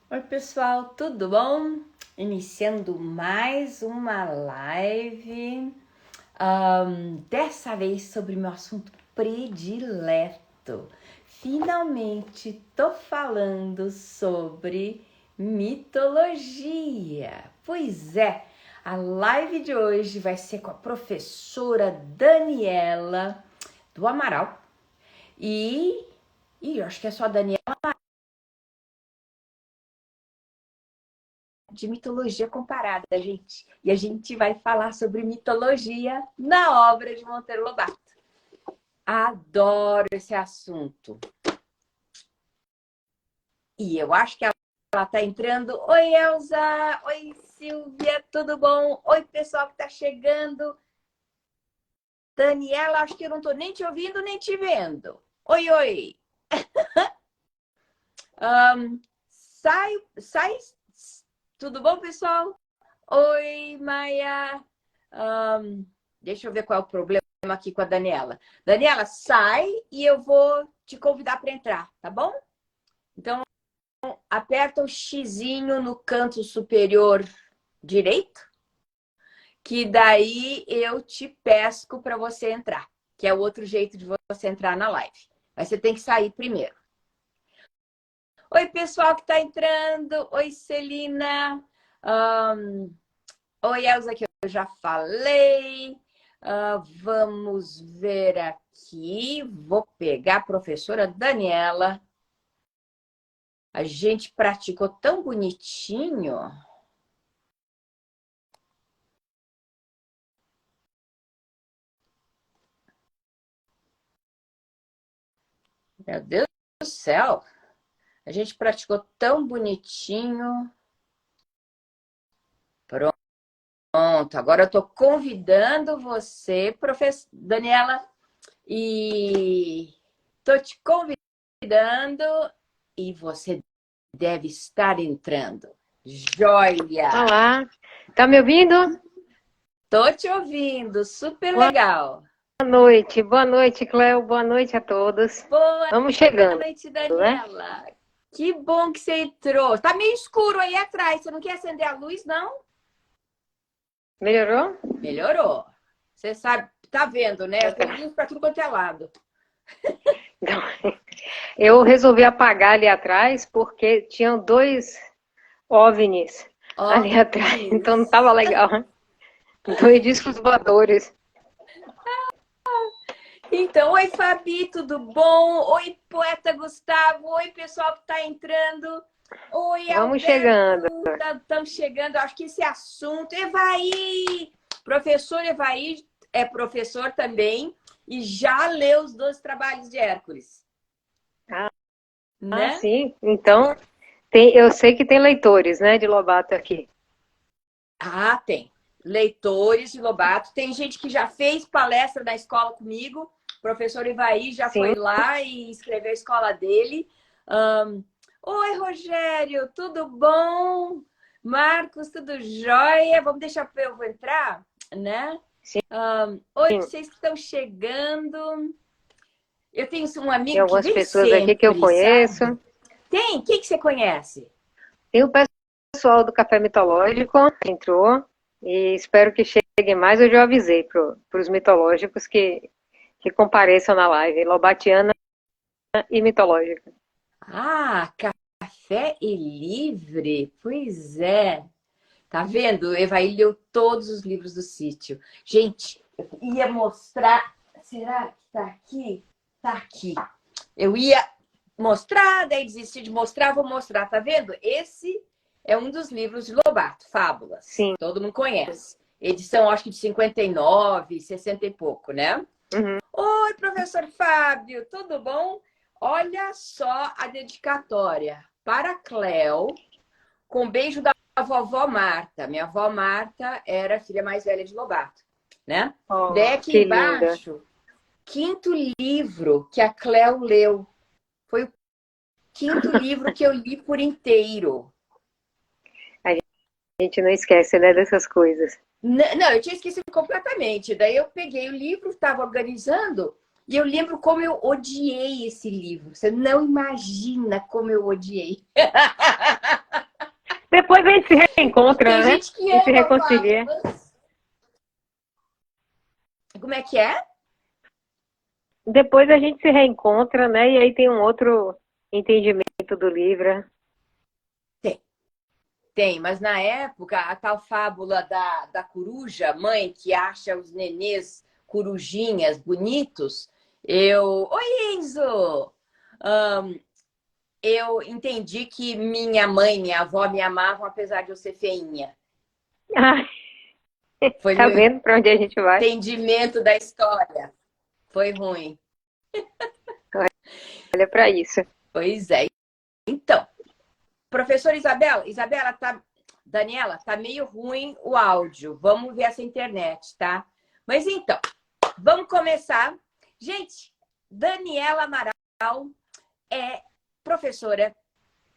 Oi, pessoal, tudo bom? Iniciando mais uma live, dessa vez sobre meu assunto predileto. Finalmente tô falando sobre mitologia. Pois é, a live de hoje vai ser com a professora Daniela do Amaral e eu acho que é só a Daniela de mitologia comparada, gente. E a gente vai falar sobre mitologia na obra de Monteiro Lobato. Adoro esse assunto. E eu acho que ela está entrando. Oi, Elza! Oi, Silvia! Tudo bom? Oi, pessoal que está chegando. Daniela, acho que eu não estou nem te ouvindo, nem te vendo. Oi, oi! Sai. Tudo bom, pessoal? Oi, Maia! Deixa eu ver qual é o problema aqui com a Daniela. Daniela, sai e eu vou te convidar para entrar, tá bom? Então, aperta o xizinho no canto superior direito, que daí eu te pesco para você entrar, que é o outro jeito de você entrar na live. Mas você tem que sair primeiro. Oi, pessoal que está entrando. Oi, Celina. Oi, Elza, que eu já falei. Vamos ver aqui. Vou pegar a professora Daniela. A gente praticou tão bonitinho. Meu Deus do céu. A gente praticou tão bonitinho. Pronto. Agora eu estou convidando você, professora Daniela, e estou te convidando e você deve estar entrando. Joia! Olá, tá me ouvindo? Tô te ouvindo, super legal. Boa noite, Cléo, boa noite a todos. Boa Vamos chegando, noite, né? Daniela. Que bom que você entrou. Tá meio escuro aí atrás, você não quer acender a luz, não? Melhorou? Melhorou. Você sabe, tá vendo, né? Eu tenho luz para tudo quanto é lado. Então, eu resolvi apagar ali atrás porque tinham dois OVNIs ali atrás, então não OVNIs. tava legal. Dois discos voadores. Então, oi, Fabi, tudo bom? Oi, poeta Gustavo. Oi, pessoal que está entrando. Oi, Vamos Alberto. chegando. Estamos chegando. Acho que esse assunto... Evaí! Professor Evaí é professor também e já leu os 12 trabalhos de Hércules, né? Sim. Então, eu sei que tem leitores, né, de Lobato aqui. Ah, tem. Leitores de Lobato. Tem gente que já fez palestra na escola comigo. O professor Ivaí já Sim. foi lá e escreveu a escola dele. Oi, Rogério, tudo bom? Marcos, tudo jóia? Vamos deixar eu vou entrar, né? Sim. Oi, vocês que estão chegando. Eu tenho um Tem amigo que algumas vem pessoas aqui que eu sempre, sabe? conheço. Tem? Quem que você conhece? Tem o pessoal do Café Mitológico, entrou, e espero que chegue mais. Eu já avisei para os mitológicos que compareçam na live, Lobatiana e mitológica. Ah, Café e Livre? Pois é. Tá vendo? O Evaí leu todos os livros do sítio. Gente, eu ia mostrar. Será que tá aqui? Tá aqui. Eu ia mostrar, daí desisti de mostrar, vou mostrar. Tá vendo? Esse é um dos livros de Lobato, Fábulas. Sim. Todo mundo conhece. Edição, acho que de 59, 60 e pouco, né? Uhum. Oi, professor Fábio, tudo bom? Olha só a dedicatória para Cléo, com beijo da vovó Marta. Minha avó Marta era a filha mais velha de Lobato, né? Daí Oh, aqui que linda. embaixo, quinto livro que a Cléo leu. Foi o quinto livro que eu li por inteiro. A gente não esquece, né, dessas coisas. Não, eu tinha esquecido completamente. Daí eu peguei o livro, estava organizando, e eu lembro como eu odiei esse livro. Você não imagina como eu odiei. Depois a gente se reencontra, Tem né? gente que E se ama reconcilia. fábulas. Como é que é? Depois a gente se reencontra, né? E aí tem um outro entendimento do livro. Tem, mas na época, a tal fábula da coruja, mãe que acha os nenês corujinhas bonitos, Oi, Enzo! Eu entendi que minha mãe, minha avó me amavam apesar de eu ser feinha. Ah, Foi tá meu vendo pra onde a gente vai? entendimento da história. Foi ruim. Olha pra isso. Pois é. Então, professora Isabela, Daniela, tá meio ruim o áudio. Vamos ver essa internet, tá? Mas então, vamos começar. Gente, Daniela Amaral é professora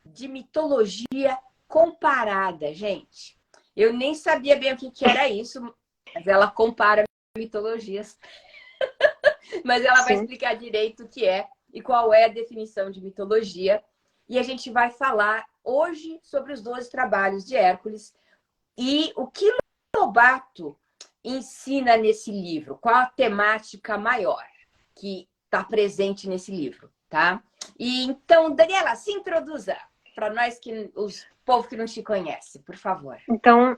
de mitologia comparada, gente. Eu nem sabia bem o que era isso, mas ela compara mitologias. Mas ela vai Sim. explicar direito o que é e qual é a definição de mitologia. E a gente vai falar hoje sobre os 12 trabalhos de Hércules e o que Lobato ensina nesse livro, qual a temática maior que está presente nesse livro, tá? E então, Daniela, se introduza para nós os povo que não te conhece, por favor. Então,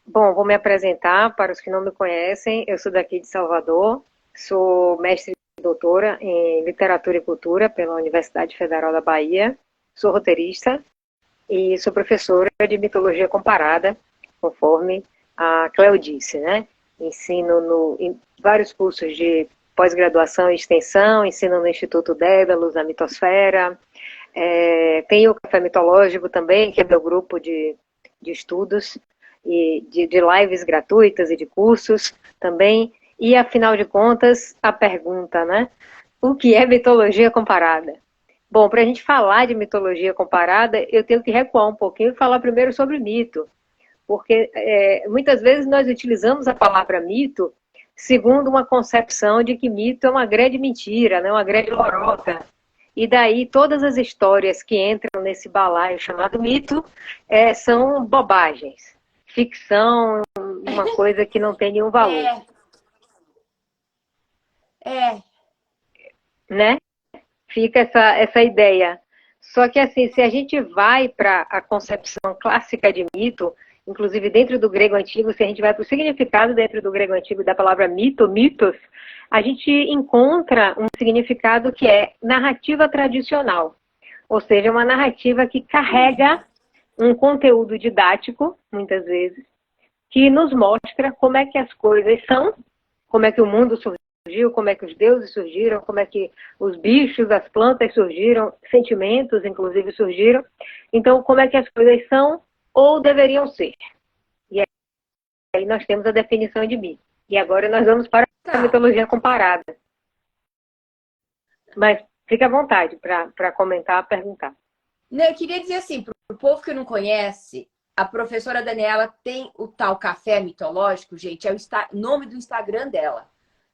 bom, vou me apresentar para os que não me conhecem. Eu sou daqui de Salvador, sou mestre e doutora em Literatura e Cultura pela Universidade Federal da Bahia, sou roteirista e sou professora de mitologia comparada, conforme a Cleo disse, né? Ensino em vários cursos de pós-graduação e extensão, ensino no Instituto Dédalus, na Mitosfera. Tenho o Café Mitológico também, que é meu grupo de estudos e de lives gratuitas e de cursos também. E, afinal de contas, a pergunta, né? O que é mitologia comparada? Bom, para a gente falar de mitologia comparada, eu tenho que recuar um pouquinho e falar primeiro sobre mito. Porque muitas vezes nós utilizamos a palavra mito segundo uma concepção de que mito é uma grande mentira, né? Uma grande lorota. E daí todas as histórias que entram nesse balaio chamado mito são bobagens. Ficção, uma coisa que não tem nenhum valor. É. Né? Fica essa ideia. Só que assim, se a gente vai para a concepção clássica de mito, inclusive dentro do grego antigo, se a gente vai para o significado dentro do grego antigo da palavra mito, mitos, a gente encontra um significado que é narrativa tradicional. Ou seja, uma narrativa que carrega um conteúdo didático, muitas vezes, que nos mostra como é que as coisas são, como é que o mundo surgiu, como é que os deuses surgiram, como é que os bichos, as plantas surgiram, sentimentos, inclusive, surgiram. Então, como é que as coisas são ou deveriam ser. E aí nós temos a definição de mito. E agora nós vamos para a mitologia comparada. Mas fique à vontade para comentar, perguntar. Não, eu queria dizer assim, para o povo que não conhece, a professora Daniela tem o tal Café Mitológico, gente, é o nome do Instagram dela,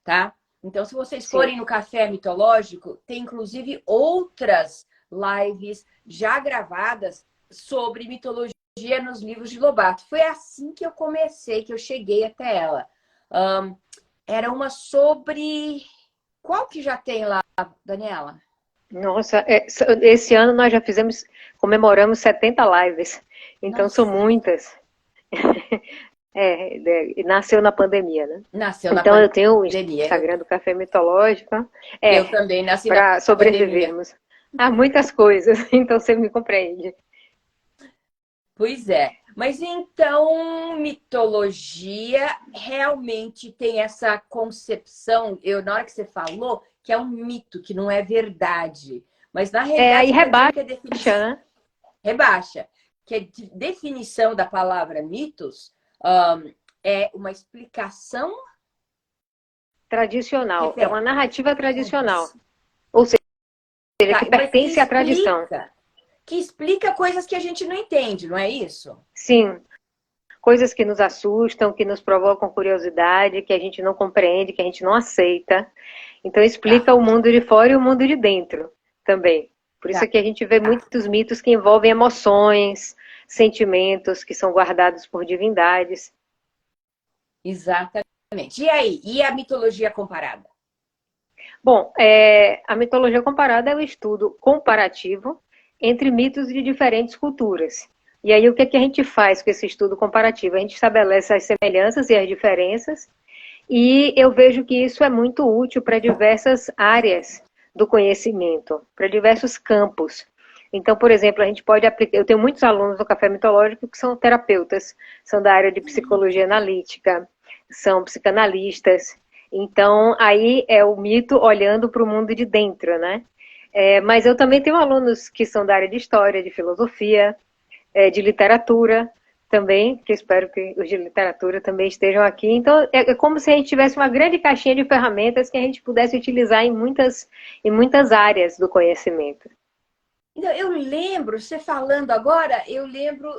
tá? Então, se vocês forem no Café Mitológico, tem inclusive outras lives já gravadas sobre mitologia nos livros de Lobato. Foi assim que eu comecei, que eu cheguei até ela. Era uma sobre... Qual que já tem lá, Daniela? Nossa, esse ano nós já comemoramos 70 lives. Então Nossa. São muitas. Nasceu na pandemia, né? Nasceu na então pandemia. Eu tenho o Instagram do Café Mitológico. Eu também nasci para sobrevivermos. Há muitas coisas, então você me compreende. Pois é. Mas então, mitologia realmente tem essa concepção, na hora que você falou, que é um mito, que não é verdade. Mas na realidade, e rebaixa, né? Rebaixa. Que a definição da palavra mitos é uma explicação tradicional. É uma narrativa tradicional. Ou seja, que pertence à tradição. Que explica coisas que a gente não entende, não é isso? Sim. Coisas que nos assustam, que nos provocam curiosidade, que a gente não compreende, que a gente não aceita. Então explica o mundo de fora e o mundo de dentro também. Por isso que a gente vê muitos mitos que envolvem emoções, sentimentos que são guardados por divindades. Exatamente. E aí? E a mitologia comparada? Bom, a mitologia comparada é o estudo comparativo entre mitos de diferentes culturas. E aí o que é que a gente faz com esse estudo comparativo? A gente estabelece as semelhanças e as diferenças, e eu vejo que isso é muito útil para diversas áreas do conhecimento, para diversos campos. Então, por exemplo, a gente pode aplicar. Eu tenho muitos alunos do Café Mitológico que são terapeutas, são da área de psicologia analítica, são psicanalistas. Então, aí é o mito olhando para o mundo de dentro, né? Mas eu também tenho alunos que são da área de história, de filosofia, de literatura também, que eu espero que os de literatura também estejam aqui. Então, é como se a gente tivesse uma grande caixinha de ferramentas que a gente pudesse utilizar em muitas áreas do conhecimento. Então, eu lembro, você falando agora, eu lembro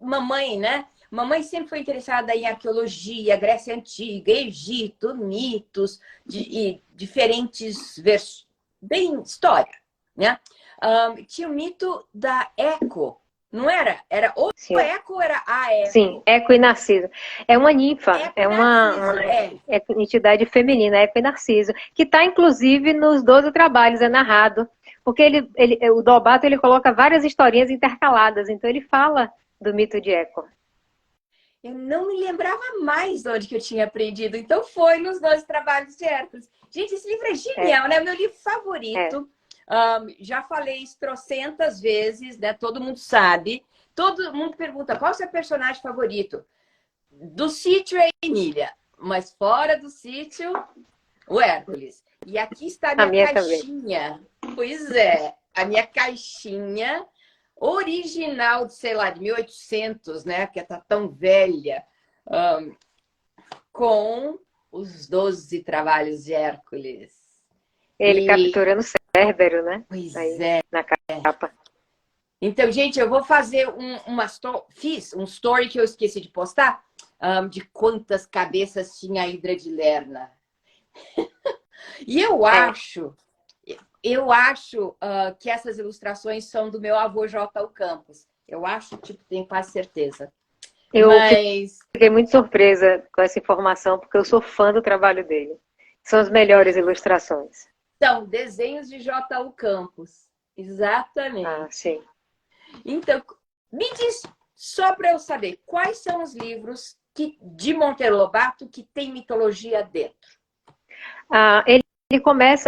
mamãe, né? Mamãe sempre foi interessada em arqueologia, Grécia Antiga, Egito, mitos, e diferentes versões, bem história, né? Tinha o mito da Eco, não era? Era o Sim. Eco ou era a Eco? Sim, Eco e Narciso. É uma ninfa, Eco é e uma Narciso, entidade feminina, Eco e Narciso, que está inclusive nos 12 trabalhos, é narrado. Porque o Lobato ele coloca várias historinhas intercaladas, então ele fala do mito de Eco. Eu não me lembrava mais de onde que eu tinha aprendido. Então foi nos 12 trabalhos de Hércules. Gente, esse livro é genial, né? Meu livro favorito. Já falei isso trocentas vezes, né? Todo mundo sabe. Todo mundo pergunta qual é o seu personagem favorito. Do sítio é a Emília, mas fora do sítio, o Hércules. E aqui está a minha caixinha. Também. Pois é, a minha caixinha original, de, sei lá, de 1800, né? Que tá tão velha, com os 12 trabalhos de Hércules. Ele capturando Cérbero, né? Pois aí, é. Na capa. Então, gente, eu vou fazer fiz um story que eu esqueci de postar, de quantas cabeças tinha a Hidra de Lerna. E eu acho que essas ilustrações são do meu avô J. Campos. Eu acho, tenho quase certeza. Mas fiquei muito surpresa com essa informação, porque eu sou fã do trabalho dele. São as melhores ilustrações. São desenhos de J. Campos. Exatamente. Ah, sim. Então, me diz, só para eu saber, quais são os livros de Monteiro Lobato que tem mitologia dentro?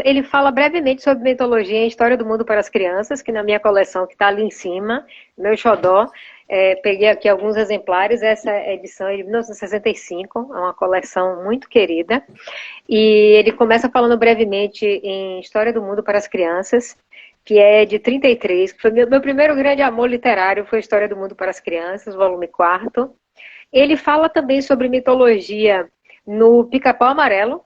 Ele fala brevemente sobre mitologia e história do mundo para as crianças, que na minha coleção, que está ali em cima, meu xodó, peguei aqui alguns exemplares, essa edição é de 1965, é uma coleção muito querida, e ele começa falando brevemente em História do Mundo para as Crianças, que é de 33, que foi meu primeiro grande amor literário, foi História do Mundo para as Crianças, volume 4. Ele fala também sobre mitologia no Pica-Pau Amarelo,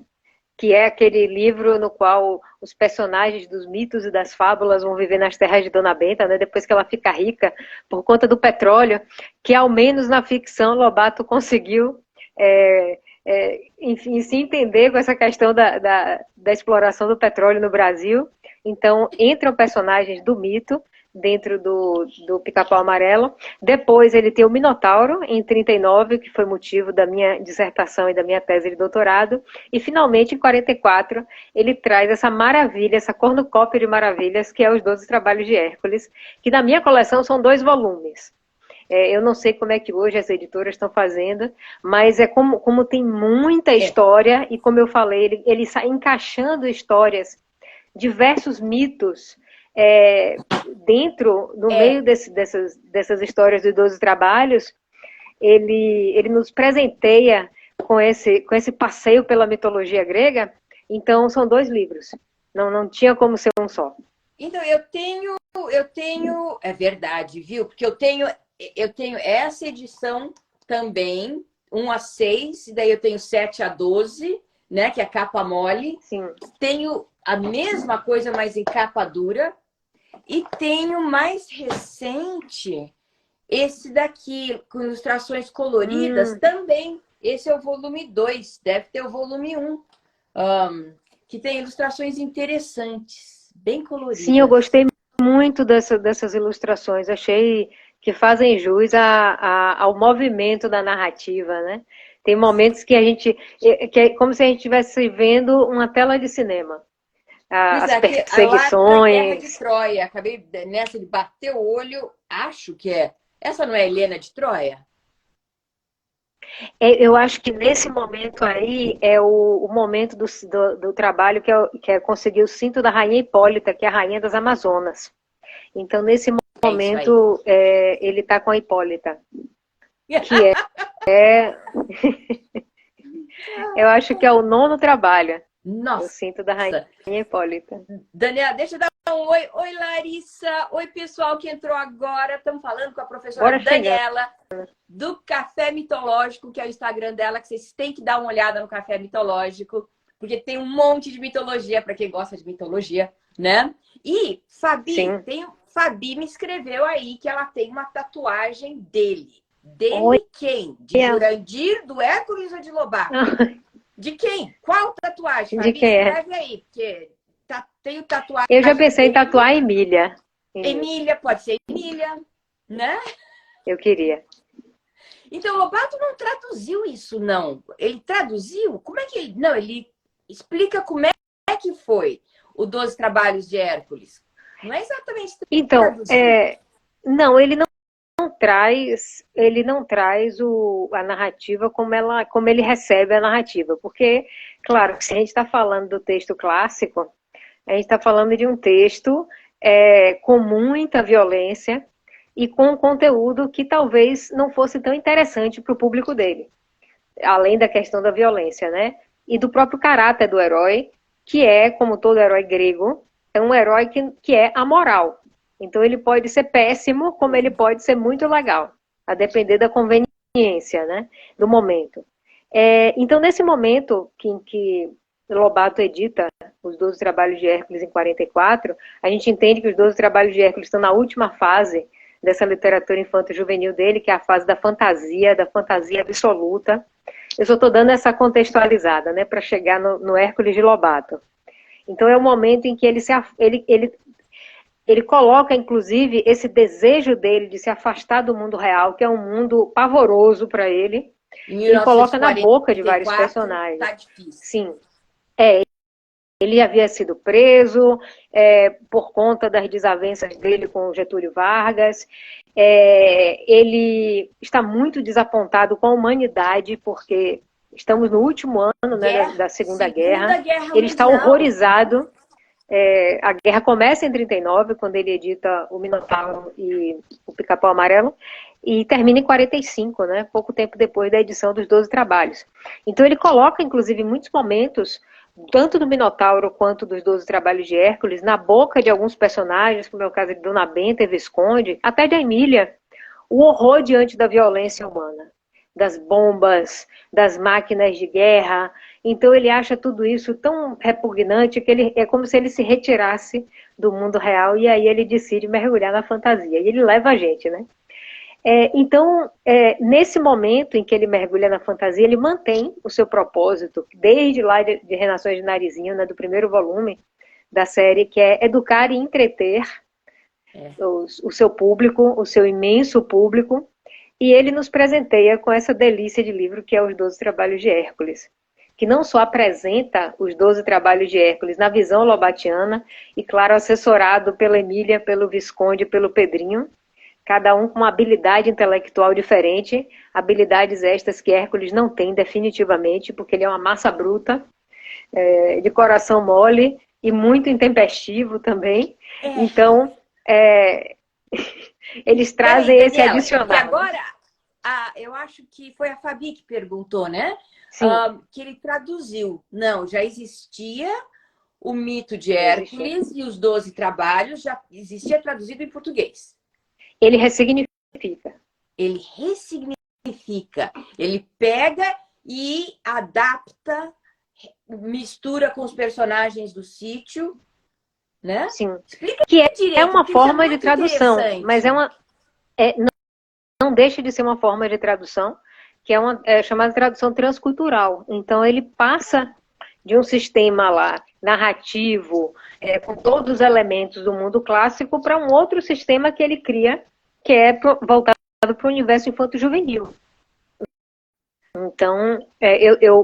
que é aquele livro no qual os personagens dos mitos e das fábulas vão viver nas terras de Dona Benta, né, depois que ela fica rica por conta do petróleo, que ao menos na ficção Lobato conseguiu enfim, se entender com essa questão da exploração do petróleo no Brasil. Então, entram personagens do mito dentro do Pica-Pau Amarelo. Depois ele tem o Minotauro, em 39, que foi motivo da minha dissertação e da minha tese de doutorado. E, finalmente, em 44, ele traz essa maravilha, essa cornucópia de maravilhas, que é os 12 Trabalhos de Hércules, que na minha coleção são 2 volumes. Eu não sei como é que hoje as editoras estão fazendo, mas como tem muita história, e como eu falei, ele sai encaixando histórias, diversos mitos, no meio dessas histórias dos 12 trabalhos, ele nos presenteia com esse passeio pela mitologia grega. Então, são 2 livros. Não tinha como ser um só. Então, eu tenho... É verdade, viu? Porque eu tenho essa edição também, 1-6, e daí eu tenho 7-12, né? Que é a capa mole. Sim. Tenho a mesma coisa, mas em capa dura. E tenho mais recente, esse daqui, com ilustrações coloridas, também. Esse é o volume 2, deve ter o volume 1, que tem ilustrações interessantes, bem coloridas. Sim, eu gostei muito dessas ilustrações. Achei que fazem jus ao movimento da narrativa, né? Tem momentos que que é como se a gente estivesse vendo uma tela de cinema. Pois As é, que lá na Guerra de perseguições. Troia, acabei nessa de bater o olho, acho que é. Essa não é Helena de Troia? Eu acho que nesse momento aí é o momento do trabalho que é conseguir o cinto da Rainha Hipólita, que é a Rainha das Amazonas. Então, nesse É isso aí. momento, ele está com a Hipólita, que é, eu acho que é o nono trabalho. Eu Nossa! sinto da Rainha Hipólita. Daniela, deixa eu dar um oi. Oi, Larissa. Oi, pessoal que entrou agora. Estamos falando com a professora Bora chegando. Daniela, do Café Mitológico, que é o Instagram dela, que vocês têm que dar uma olhada no Café Mitológico, porque tem um monte de mitologia para quem gosta de mitologia, né? E Sim. Fabi me escreveu aí que ela tem uma tatuagem dele. Oi. Dele quem? De Jurandir, do Hércules ou de Lobato? De quem? Qual tatuagem, De Fabi? quem é? Escreve aí, porque tenho tatuagem. Eu já pensei em dele. tatuar a Emília. Emília, pode ser Emília, né? Eu queria. Então, o Lobato não traduziu isso, não. Ele traduziu? Como é que ele... Não, ele explica como é que foi o 12 Trabalhos de Hércules. Não é exatamente Então, traduzir. não, ele não traz a narrativa como ele recebe a narrativa. Porque, claro, se a gente está falando do texto clássico, a gente está falando de um texto com muita violência e com um conteúdo que talvez não fosse tão interessante para o público dele. Além da questão da violência, né? E do próprio caráter do herói, que é, como todo herói grego, é um herói que é amoral. Então ele pode ser péssimo, como ele pode ser muito legal, a depender da conveniência, né? Do momento. Então, nesse momento em que Lobato edita os 12 Trabalhos de Hércules em 44, a gente entende que os 12 Trabalhos de Hércules estão na última fase dessa literatura infanto-juvenil dele, que é a fase da fantasia absoluta. Eu só estou dando essa contextualizada, né, para chegar no Hércules de Lobato. Então é o momento em que ele coloca, inclusive, esse desejo dele de se afastar do mundo real, que é um mundo pavoroso para ele, ele coloca na boca de vários personagens. Tá difícil. Sim. Ele havia sido preso por conta das desavenças dele com Getúlio Vargas. Ele está muito desapontado com a humanidade, porque estamos no último ano, né, da Segunda Guerra. Ele está horrorizado. A guerra começa em 39, quando ele edita o Minotauro e o Pica-Pau Amarelo, e termina em 45, né, pouco tempo depois da edição dos 12 Trabalhos. Então ele coloca, inclusive, muitos momentos, tanto do Minotauro quanto dos 12 Trabalhos de Hércules, na boca de alguns personagens, como é o caso de Dona Benta e Visconde, até de Emília, o horror diante da violência humana, das bombas, das máquinas de guerra. Então ele acha tudo isso tão repugnante que é como se ele se retirasse do mundo real e aí ele decide mergulhar na fantasia. E ele leva a gente, né? Então, nesse momento em que ele mergulha na fantasia, ele mantém o seu propósito, desde lá de Renações de Narizinho, né, do primeiro volume da série, que é educar e entreter o seu público, o seu imenso público, e ele nos presenteia com essa delícia de livro que é Os 12 Trabalhos de Hércules, que não só apresenta os 12 Trabalhos de Hércules na visão lobatiana, e claro, assessorado pela Emília, pelo Visconde e pelo Pedrinho, cada um com uma habilidade intelectual diferente, habilidades estas que Hércules não tem definitivamente, porque ele é uma massa bruta, de coração mole e muito intempestivo também. Então, eles trazem esse adicional. E agora, eu acho que foi a Fabi que perguntou, né? Que ele traduziu. Não, já existia o mito de Hércules e os 12 trabalhos, já existia traduzido em português. Ele ressignifica. Ele ressignifica. Ele pega e adapta, mistura com os personagens do sítio, né? Sim. Explica que direito, é uma forma é de tradução, mas não deixa de ser uma forma de tradução, que é chamada de tradução transcultural. Então ele passa de um sistema lá com todos os elementos do mundo clássico para um outro sistema que ele cria, que é voltado para o universo infanto-juvenil. Então,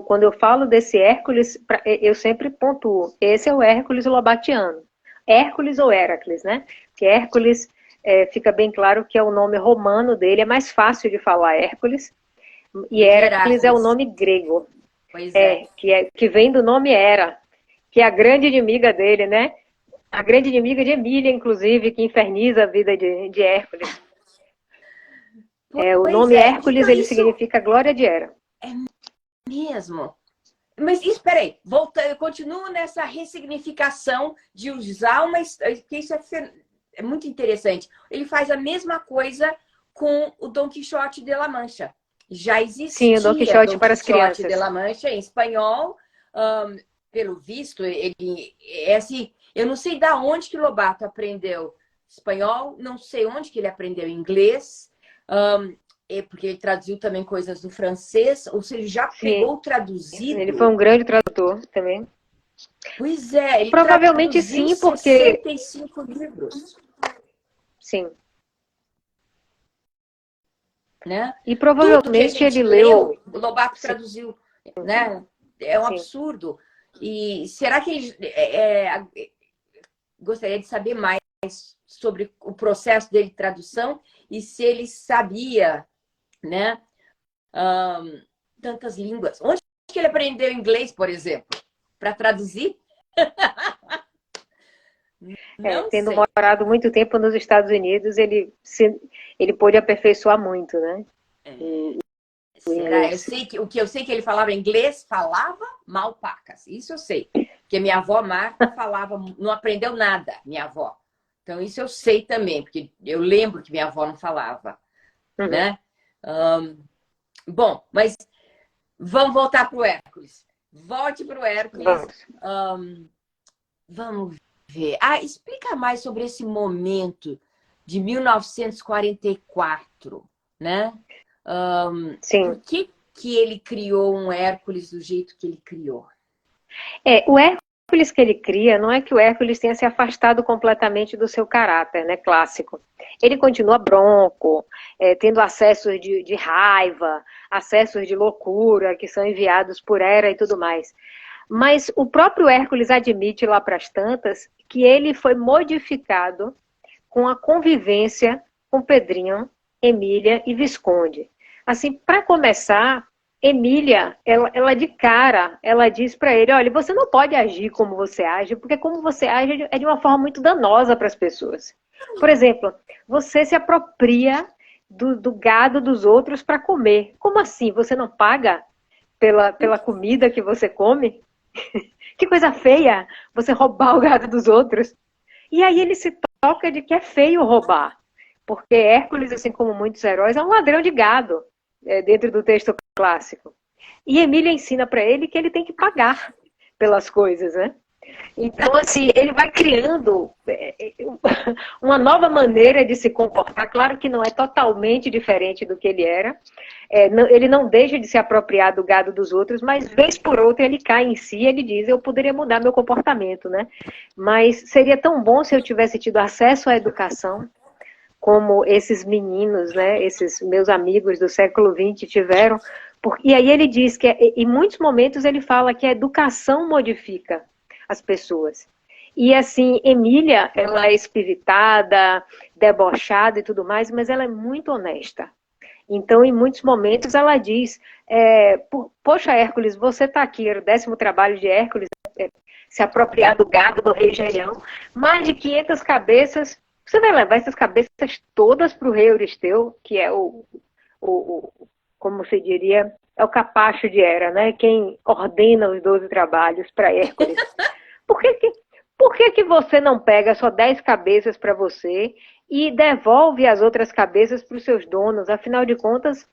quando eu falo desse Hércules, eu sempre pontuo, esse é o Hércules lobatiano. Hércules ou Heracles, né? Que Hércules, fica bem claro que é o nome romano dele, é mais fácil de falar Hércules, e Heracles é o nome grego. Pois é. Que vem do nome Hera, que é a grande inimiga dele, né? A grande inimiga de Emília, inclusive, que inferniza a vida de Hércules. O nome Hércules, então, ele significa glória de Hera. É mesmo? Mas espera aí, eu continuo nessa ressignificação de usar uma história, porque isso é muito interessante. Ele faz a mesma coisa com o Dom Quixote de La Mancha. Já existia Sim, o Dom Quixote para as Quixote crianças. de La Mancha em espanhol. Pelo visto, ele é assim, eu não sei da onde que Lobato aprendeu espanhol, não sei onde que ele aprendeu inglês, porque ele traduziu também coisas do francês, ou seja, já pegou traduzido. Ele foi um grande tradutor também. Pois é, ele provavelmente traduziu sim, porque 65 livros. Sim. Né? E provavelmente ele leu. O Lobato traduziu, né? É um absurdo. E será que ele gostaria de saber mais sobre o processo dele de tradução e se ele sabia, né? Tantas línguas. Onde que ele aprendeu inglês, por exemplo, para traduzir? Tendo morado muito tempo nos Estados Unidos, ele pôde aperfeiçoar muito, né? Será? O que eu sei que ele falava inglês, falava mal pacas. Isso eu sei. Porque minha avó Marta falava, não aprendeu nada, minha avó. Então, isso eu sei também, porque eu lembro que minha avó não falava. Né? Bom, mas vamos voltar para o Hércules. Volte para o Hércules. Vamos ver. Explica mais sobre esse momento de 1944, né? Sim. Por que ele criou um Hércules do jeito que ele criou? O Hércules que ele cria, não é que o Hércules tenha se afastado completamente do seu caráter, né, clássico. Ele continua bronco, tendo acessos de raiva, acessos de loucura que são enviados por Hera e tudo mais. Mas o próprio Hércules admite lá para as tantas que ele foi modificado com a convivência com Pedrinho, Emília e Visconde. Assim, para começar, Emília, ela de cara, ela diz para ele, olha, você não pode agir como você age, porque como você age é de uma forma muito danosa para as pessoas. Por exemplo, você se apropria do gado dos outros para comer. Como assim? Você não paga pela comida que você come? Que coisa feia você roubar o gado dos outros. E aí ele se toca de que é feio roubar. Porque Hércules, assim como muitos heróis, é um ladrão de gado, dentro do texto clássico. E Emília ensina para ele que ele tem que pagar pelas coisas, né? Então, assim, ele vai criando uma nova maneira de se comportar. Claro que não é totalmente diferente do que ele era. Ele não deixa de se apropriar do gado dos outros, mas vez por outra ele cai em si e ele diz, eu poderia mudar meu comportamento, né? Mas seria tão bom se eu tivesse tido acesso à educação, como esses meninos, né? Esses meus amigos do século XX tiveram. E aí ele diz que, em muitos momentos, ele fala que a educação modifica as pessoas. E assim, Emília, ela é espiritada, debochada e tudo mais, mas ela é muito honesta. Então, em muitos momentos, ela diz, poxa, Hércules, você está aqui, era o 10º trabalho de Hércules, se apropriar do gado do rei Gerião, mais de 500 cabeças, você vai levar essas cabeças todas para o rei Euristeu, que é como se diria, é o capacho de Hera, né? Quem ordena os 12 trabalhos para Hércules. Por que você não pega só 10 cabeças para você e devolve as outras cabeças para os seus donos? Afinal de contas,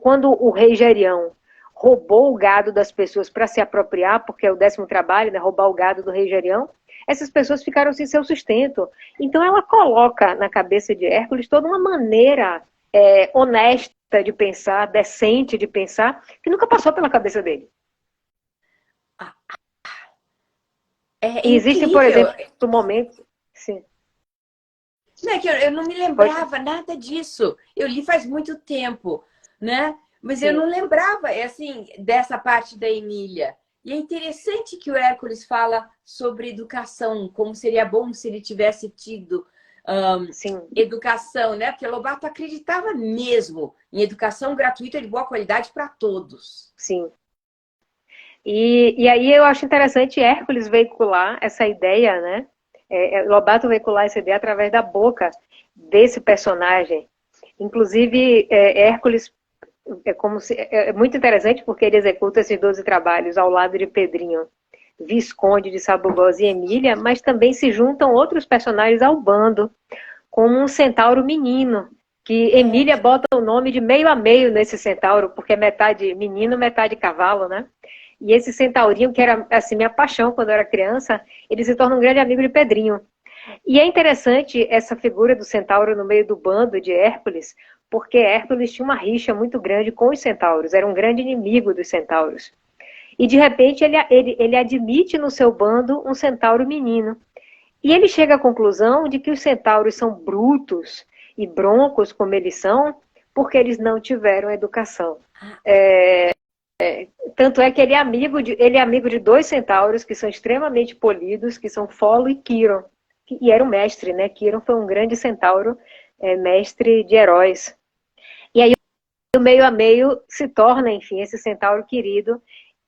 quando o rei Gerião roubou o gado das pessoas para se apropriar, porque é o 10º trabalho, né? Roubar o gado do rei Gerião, essas pessoas ficaram sem seu sustento. Então ela coloca na cabeça de Hércules toda uma maneira honesta de pensar, decente de pensar, que nunca passou pela cabeça dele. É e existem, por exemplo, momentos... Sim. Não é que eu não me lembrava nada disso. Eu li faz muito tempo, né? Mas eu Sim. não lembrava, assim, dessa parte da Emília. E é interessante que o Hércules fala sobre educação, como seria bom se ele tivesse tido Sim. educação, né? Porque Lobato acreditava mesmo em educação gratuita de boa qualidade para todos. Sim. E aí eu acho interessante Hércules veicular essa ideia, né? Lobato veicular essa ideia através da boca desse personagem. Inclusive, Hércules é muito interessante porque ele executa esses 12 trabalhos ao lado de Pedrinho, Visconde de Sabugosa e Emília, mas também se juntam outros personagens ao bando, como um centauro menino, que Emília bota o nome de meio a meio nesse centauro, porque é metade menino, metade cavalo, né? E esse centaurinho, que era assim, minha paixão quando eu era criança, ele se torna um grande amigo de Pedrinho. E é interessante essa figura do centauro no meio do bando de Hércules, porque Hércules tinha uma rixa muito grande com os centauros, era um grande inimigo dos centauros. E de repente ele admite no seu bando um centauro menino. E ele chega à conclusão de que os centauros são brutos e broncos como eles são, porque eles não tiveram educação. Tanto é que ele é amigo de dois centauros que são extremamente polidos, que são Folo e Quiron. E era um mestre, né? Quiron foi um grande centauro, mestre de heróis. E aí o meio a meio se torna, enfim, esse centauro querido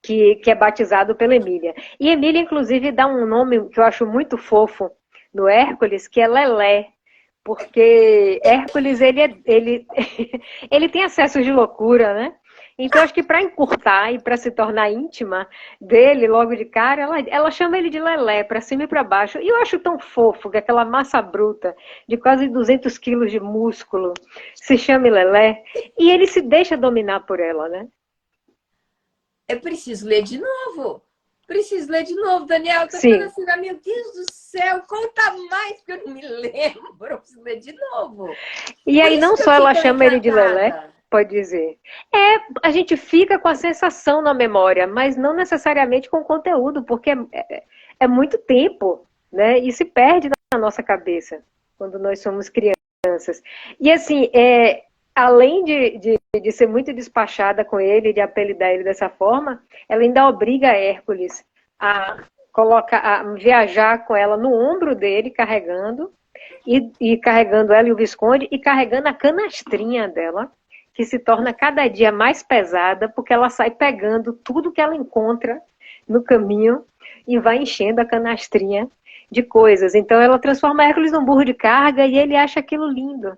que é batizado pela Emília. E Emília, inclusive, dá um nome que eu acho muito fofo no Hércules, que é Lelé. Porque Hércules, ele tem acessos de loucura, né? Então, acho que para encurtar e para se tornar íntima dele logo de cara, ela chama ele de Lelé, para cima e para baixo. E eu acho tão fofo que aquela massa bruta de quase 200 quilos de músculo se chame Lelé. E ele se deixa dominar por ela, né? Eu preciso ler de novo. Preciso ler de novo, Daniela. Tô ficando Sim. assim, meu Deus do céu, conta mais, porque eu não me lembro. Eu preciso ler de novo. E Por aí isso não que eu só fiquei ela tão chama ele de Lelé, encantada. pode dizer. A gente fica com a sensação na memória, mas não necessariamente com o conteúdo, porque é muito tempo, né? E se perde na nossa cabeça quando nós somos crianças. E assim, além de ser muito despachada com ele, de apelidar ele dessa forma, ela ainda obriga Hércules a viajar com ela no ombro dele, carregando, e carregando ela e o Visconde, e carregando a canastrinha dela, que se torna cada dia mais pesada, porque ela sai pegando tudo que ela encontra no caminho e vai enchendo a canastrinha de coisas. Então ela transforma Hércules num burro de carga e ele acha aquilo lindo.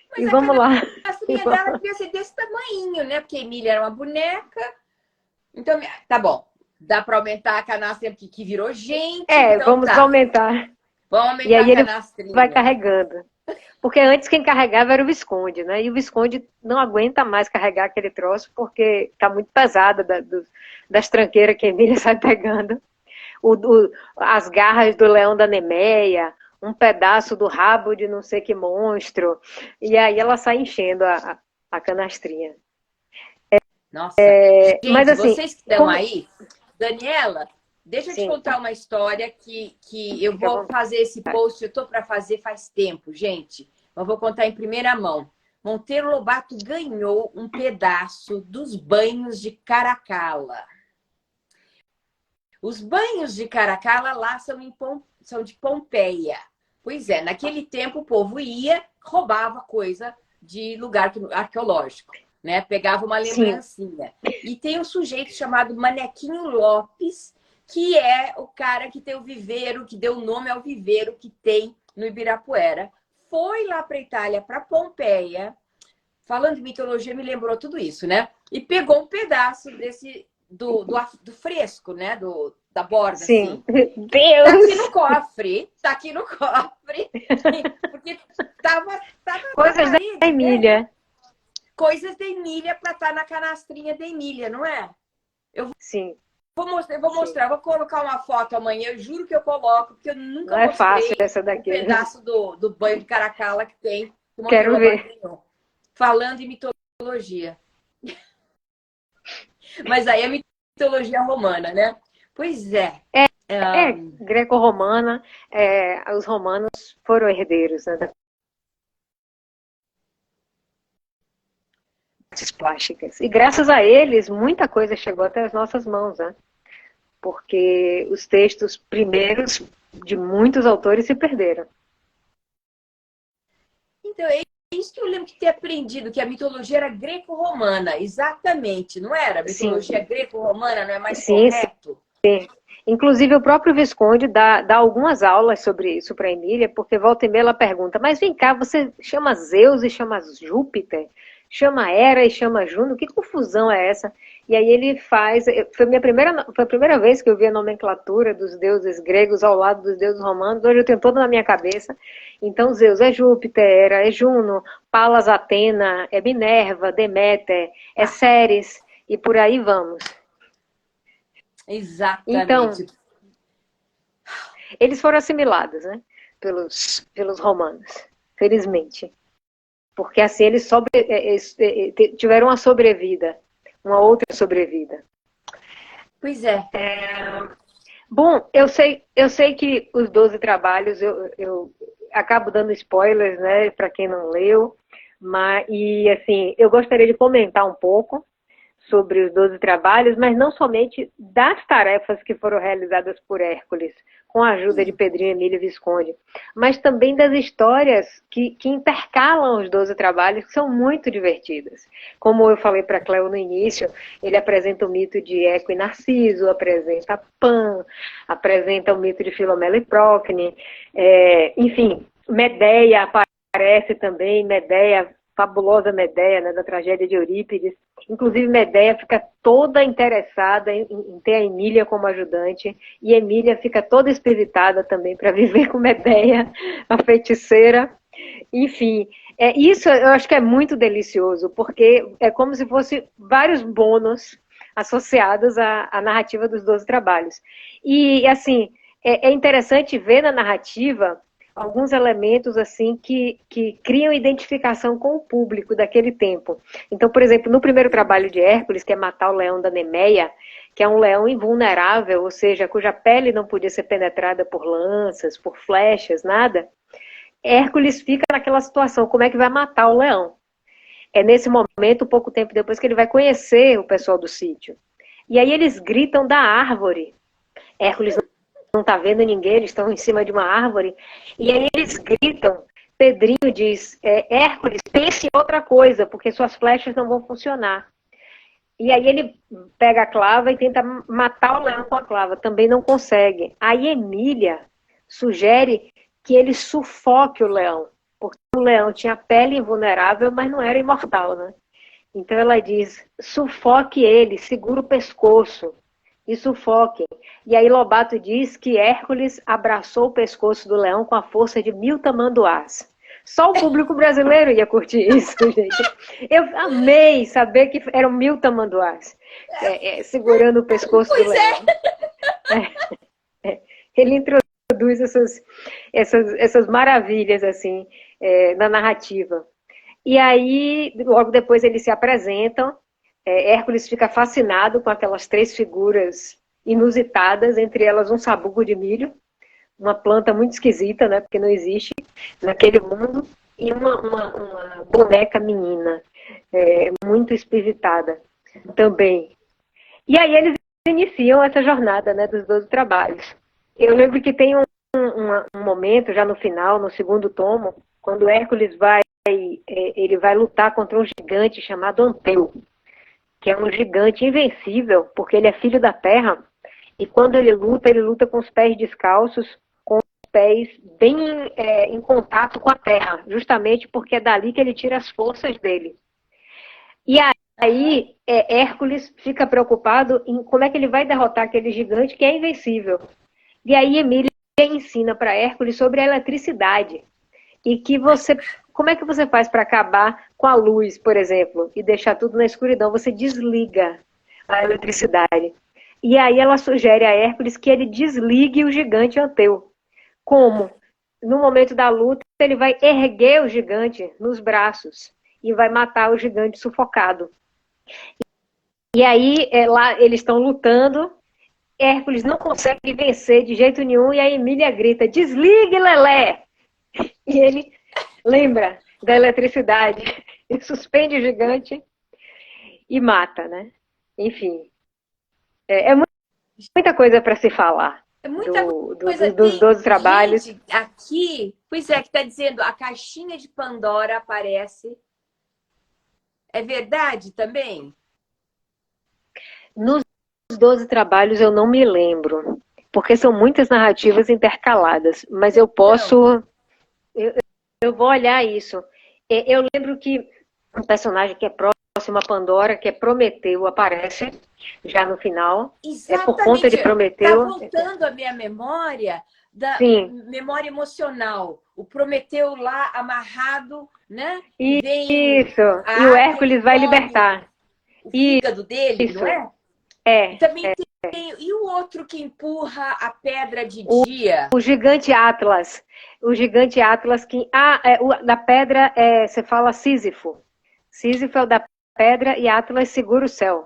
Mas E a vamos lá. canastrinha dela devia ser desse tamanho, né? Porque a Emília era uma boneca. Então, tá bom. Dá para aumentar a canastrinha, porque que virou gente. Então Vamos tá. aumentar. Vamos E aumentar aí a ele vai canastrinha. carregando. Porque antes quem carregava era o Visconde, né? E o Visconde não aguenta mais carregar aquele troço porque tá muito pesada das tranqueiras que a Emília sai pegando. As garras do leão da Nemeia, um pedaço do rabo de não sei que monstro. E aí ela sai enchendo a canastrinha. Nossa. Mas Gente, assim, vocês que estão como... aí, Daniela, deixa eu te Sim, contar uma história que eu fica à vou vontade. fazer esse post, eu tô para fazer faz tempo, gente. Mas vou contar em primeira mão. Monteiro Lobato ganhou um pedaço dos banhos de Caracala. Os banhos de Caracala lá são de Pompeia. Pois é, naquele tempo o povo ia, roubava coisa de lugar arqueológico, né? Pegava uma Sim, lembrancinha. E tem um sujeito chamado Manequinho Lopes, que é o cara que tem o viveiro, que deu o nome ao viveiro que tem no Ibirapuera. Foi lá para a Itália, para Pompeia. Falando de mitologia, me lembrou tudo isso, né? E pegou um pedaço do fresco, né? Da borda, sim. assim. Tá aqui Deus! no cofre, tá aqui no cofre, porque tava na Coisas da parede, né? Emília. Coisas da Emília para estar na canastrinha da Emília, não é? Sim, Vou sim. mostrar, vou colocar uma foto amanhã, eu juro que eu coloco, porque eu nunca Não é fácil mostrei essa o daqui. pedaço do banho de Caracala que tem, que o Monteiro Quero Lobato ver. ganhou. Falando em mitologia. Mas aí é mitologia romana, né? Pois é. É, greco-romana, os romanos foram herdeiros, né, das artes plásticas. E graças a eles, muita coisa chegou até as nossas mãos, né? Porque os textos primeiros de muitos autores se perderam. Então, é isso que eu lembro de ter aprendido, que a mitologia era greco-romana, exatamente, não era? A Sim, mitologia greco-romana não é mais sim, correto? inclusive o próprio Visconde dá algumas aulas sobre isso para Emília, porque volta e meia ela pergunta, mas vem cá, você chama Zeus e chama Júpiter? Chama Hera e chama Juno? Que confusão é essa? E aí ele faz, foi a primeira vez que eu vi a nomenclatura dos deuses gregos ao lado dos deuses romanos, hoje eu tenho toda na minha cabeça. Então Zeus é Júpiter, Hera é Juno, Palas Atena, é Minerva, Deméter, é Ah, Ceres, e por aí vamos. Então, exatamente. eles foram assimilados, né, pelos romanos, felizmente. Porque assim eles tiveram uma sobrevida, uma outra sobrevida. Pois é. Bom, eu sei que os 12 trabalhos, eu acabo dando spoilers, né, para quem não leu, e assim, eu gostaria de comentar um pouco sobre os 12 trabalhos, mas não somente das tarefas que foram realizadas por Hércules, com a ajuda de Pedrinho Emílio Visconde, mas também das histórias que intercalam os 12 trabalhos, que são muito divertidas. Como eu falei para Cleo no início, ele apresenta o mito de Eco e Narciso, apresenta Pan, apresenta o mito de Filomela e Procne, enfim, Medeia aparece também, Medeia, fabulosa Medeia, né, da tragédia de Eurípides. Inclusive, Medeia fica toda interessada em ter a Emília como ajudante, e Emília fica toda espiritada também para viver com Medeia, a feiticeira. Enfim, isso eu acho que é muito delicioso, porque é como se fosse vários bônus associados à narrativa dos 12 trabalhos. E, assim, é interessante ver na narrativa alguns elementos assim que criam identificação com o público daquele tempo. Então, por exemplo, no primeiro trabalho de Hércules, que é matar o leão da Nemeia, que é um leão invulnerável, ou seja, cuja pele não podia ser penetrada por lanças, por flechas, nada, Hércules fica naquela situação, como é que vai matar o leão? É nesse momento, pouco tempo depois, que ele vai conhecer o pessoal do sítio. E aí eles gritam da árvore. Hércules não está vendo ninguém, eles estão em cima de uma árvore, e aí eles gritam. Pedrinho diz, Hércules, pense em outra coisa, porque suas flechas não vão funcionar. E aí ele pega a clava e tenta matar o leão com a clava, também não consegue. Aí Emília sugere que ele sufoque o leão, porque o leão tinha pele invulnerável, mas não era imortal, né? Então ela diz, sufoque ele, segura o pescoço e sufoque. E aí Lobato diz que Hércules abraçou o pescoço do leão com a força de 1000 tamanduás. Só o público brasileiro ia curtir isso, gente. Eu amei saber que eram 1000 tamanduás segurando o pescoço do leão. Ele introduz essas maravilhas assim na narrativa. E aí, logo depois eles se apresentam, Hércules fica fascinado com aquelas 3 figuras inusitadas, entre elas um sabugo de milho, uma planta muito esquisita, né, porque não existe naquele mundo, e uma boneca menina, muito espiritada também. E aí eles iniciam essa jornada, né, dos 12 trabalhos. Eu lembro que tem um momento, já no final, no segundo tomo, quando Hércules ele vai lutar contra um gigante chamado Anteu, que é um gigante invencível, porque ele é filho da terra, e quando ele luta com os pés descalços, com os pés bem em contato com a terra, justamente porque é dali que ele tira as forças dele. E aí Hércules fica preocupado em como é que ele vai derrotar aquele gigante que é invencível. E aí Emília ensina para Hércules sobre a eletricidade. E que como é que você faz para acabar com a luz, por exemplo, e deixar tudo na escuridão? Você desliga a eletricidade. E aí ela sugere a Hércules que ele desligue o gigante Anteu. Como? No momento da luta, ele vai erguer o gigante nos braços e vai matar o gigante sufocado. E aí lá eles estão lutando Hércules não consegue vencer de jeito nenhum e a Emília grita, desligue, Lelé! E ele lembra da eletricidade e suspende o gigante e mata, né? Enfim, é muita coisa para se falar É muita coisa. dos Tem 12 trabalhos. gente aqui, pois é, que está dizendo a caixinha de Pandora aparece. É verdade também? Nos 12 trabalhos eu não me lembro, porque são muitas narrativas intercaladas, mas eu Então, posso. Eu vou olhar isso. Eu lembro que um personagem que é próximo a Pandora, que é Prometeu, aparece já no final. É por conta exatamente. de Está Prometeu. voltando a minha memória da Sim, memória emocional. O Prometeu lá amarrado, né? E vem isso. E o a Atlas e Hércules vai come libertar. o fígado dele, não Isso. é? E É. também tem. E o outro que empurra a pedra de O, dia? o gigante Atlas. O gigante Atlas que. Da pedra você fala Sísifo. Sísifo é o da pedra e Atlas segura o céu.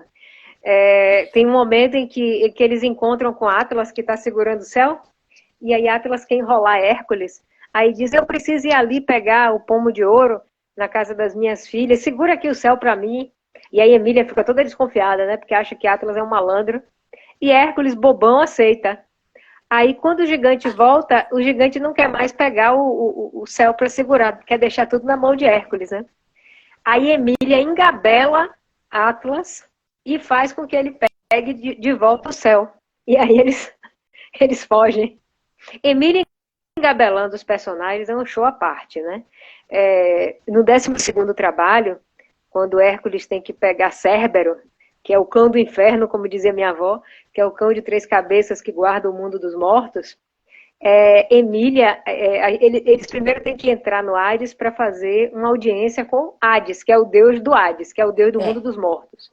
Tem um momento em que eles encontram com Atlas que está segurando o céu, e aí Atlas quer enrolar Hércules. Aí diz: eu preciso ir ali pegar o pomo de ouro na casa das minhas filhas, segura aqui o céu para mim. E aí Emília fica toda desconfiada, né? Porque acha que Atlas é um malandro. E Hércules, bobão, aceita. Aí, quando o gigante volta, o gigante não quer mais pegar o céu para segurar, quer deixar tudo na mão de Hércules, né? Aí Emília engabela Atlas e faz com que ele pegue de volta o céu. E aí eles fogem. Emília engabelando os personagens é um show à parte, né? No 12º trabalho, quando Hércules tem que pegar Cérbero, que é o cão do inferno, como dizia minha avó, que é o cão de 3 cabeças que guarda o mundo dos mortos, Emília, eles primeiro têm que entrar no Hades para fazer uma audiência com Hades, que é o deus do Hades, que é o deus do mundo É. dos mortos.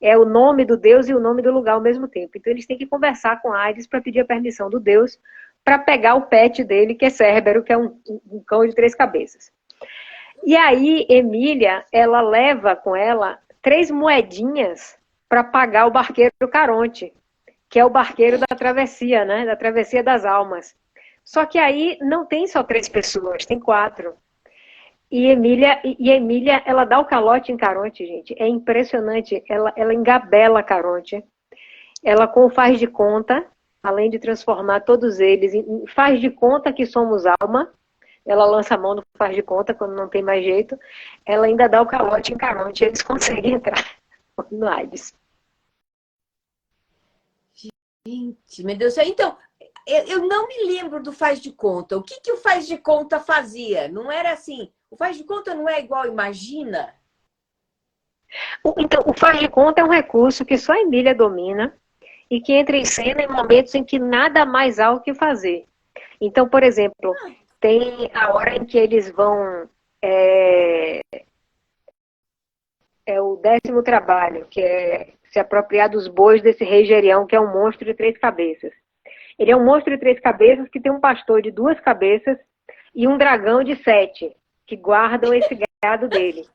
É o nome do deus e o nome do lugar ao mesmo tempo. Então eles têm que conversar com Hades para pedir a permissão do deus para pegar o pet dele, que é Cérbero, que é um cão de 3 cabeças. E aí, Emília, ela leva com ela 3 moedinhas para pagar o barqueiro Caronte, que é o barqueiro da travessia, né? Da travessia das almas. Só que aí não tem só 3 pessoas, tem 4. E Emília, ela dá o calote em Caronte, gente. É impressionante. Ela engabela Caronte. Ela faz de conta, além de transformar todos eles, faz de conta que somos alma. Ela lança a mão no faz de conta quando não tem mais jeito. Ela ainda dá o calote em Caronte. Eles conseguem entrar no Hades. Gente, meu Deus do céu. Então, eu não me lembro do faz de conta. O que o faz de conta fazia? Não era assim. O faz de conta não é igual imagina? Então, o faz de conta é um recurso que só a Emília domina e que entra em cena em momentos em que nada mais há o que fazer. Então, por exemplo, tem a hora em que eles vão. É o 10º trabalho, que é se apropriar dos bois desse rei Gerião, que é um monstro de 3 cabeças. Ele é um monstro de 3 cabeças que tem um pastor de 2 cabeças e um dragão de 7, que guardam esse gado dele.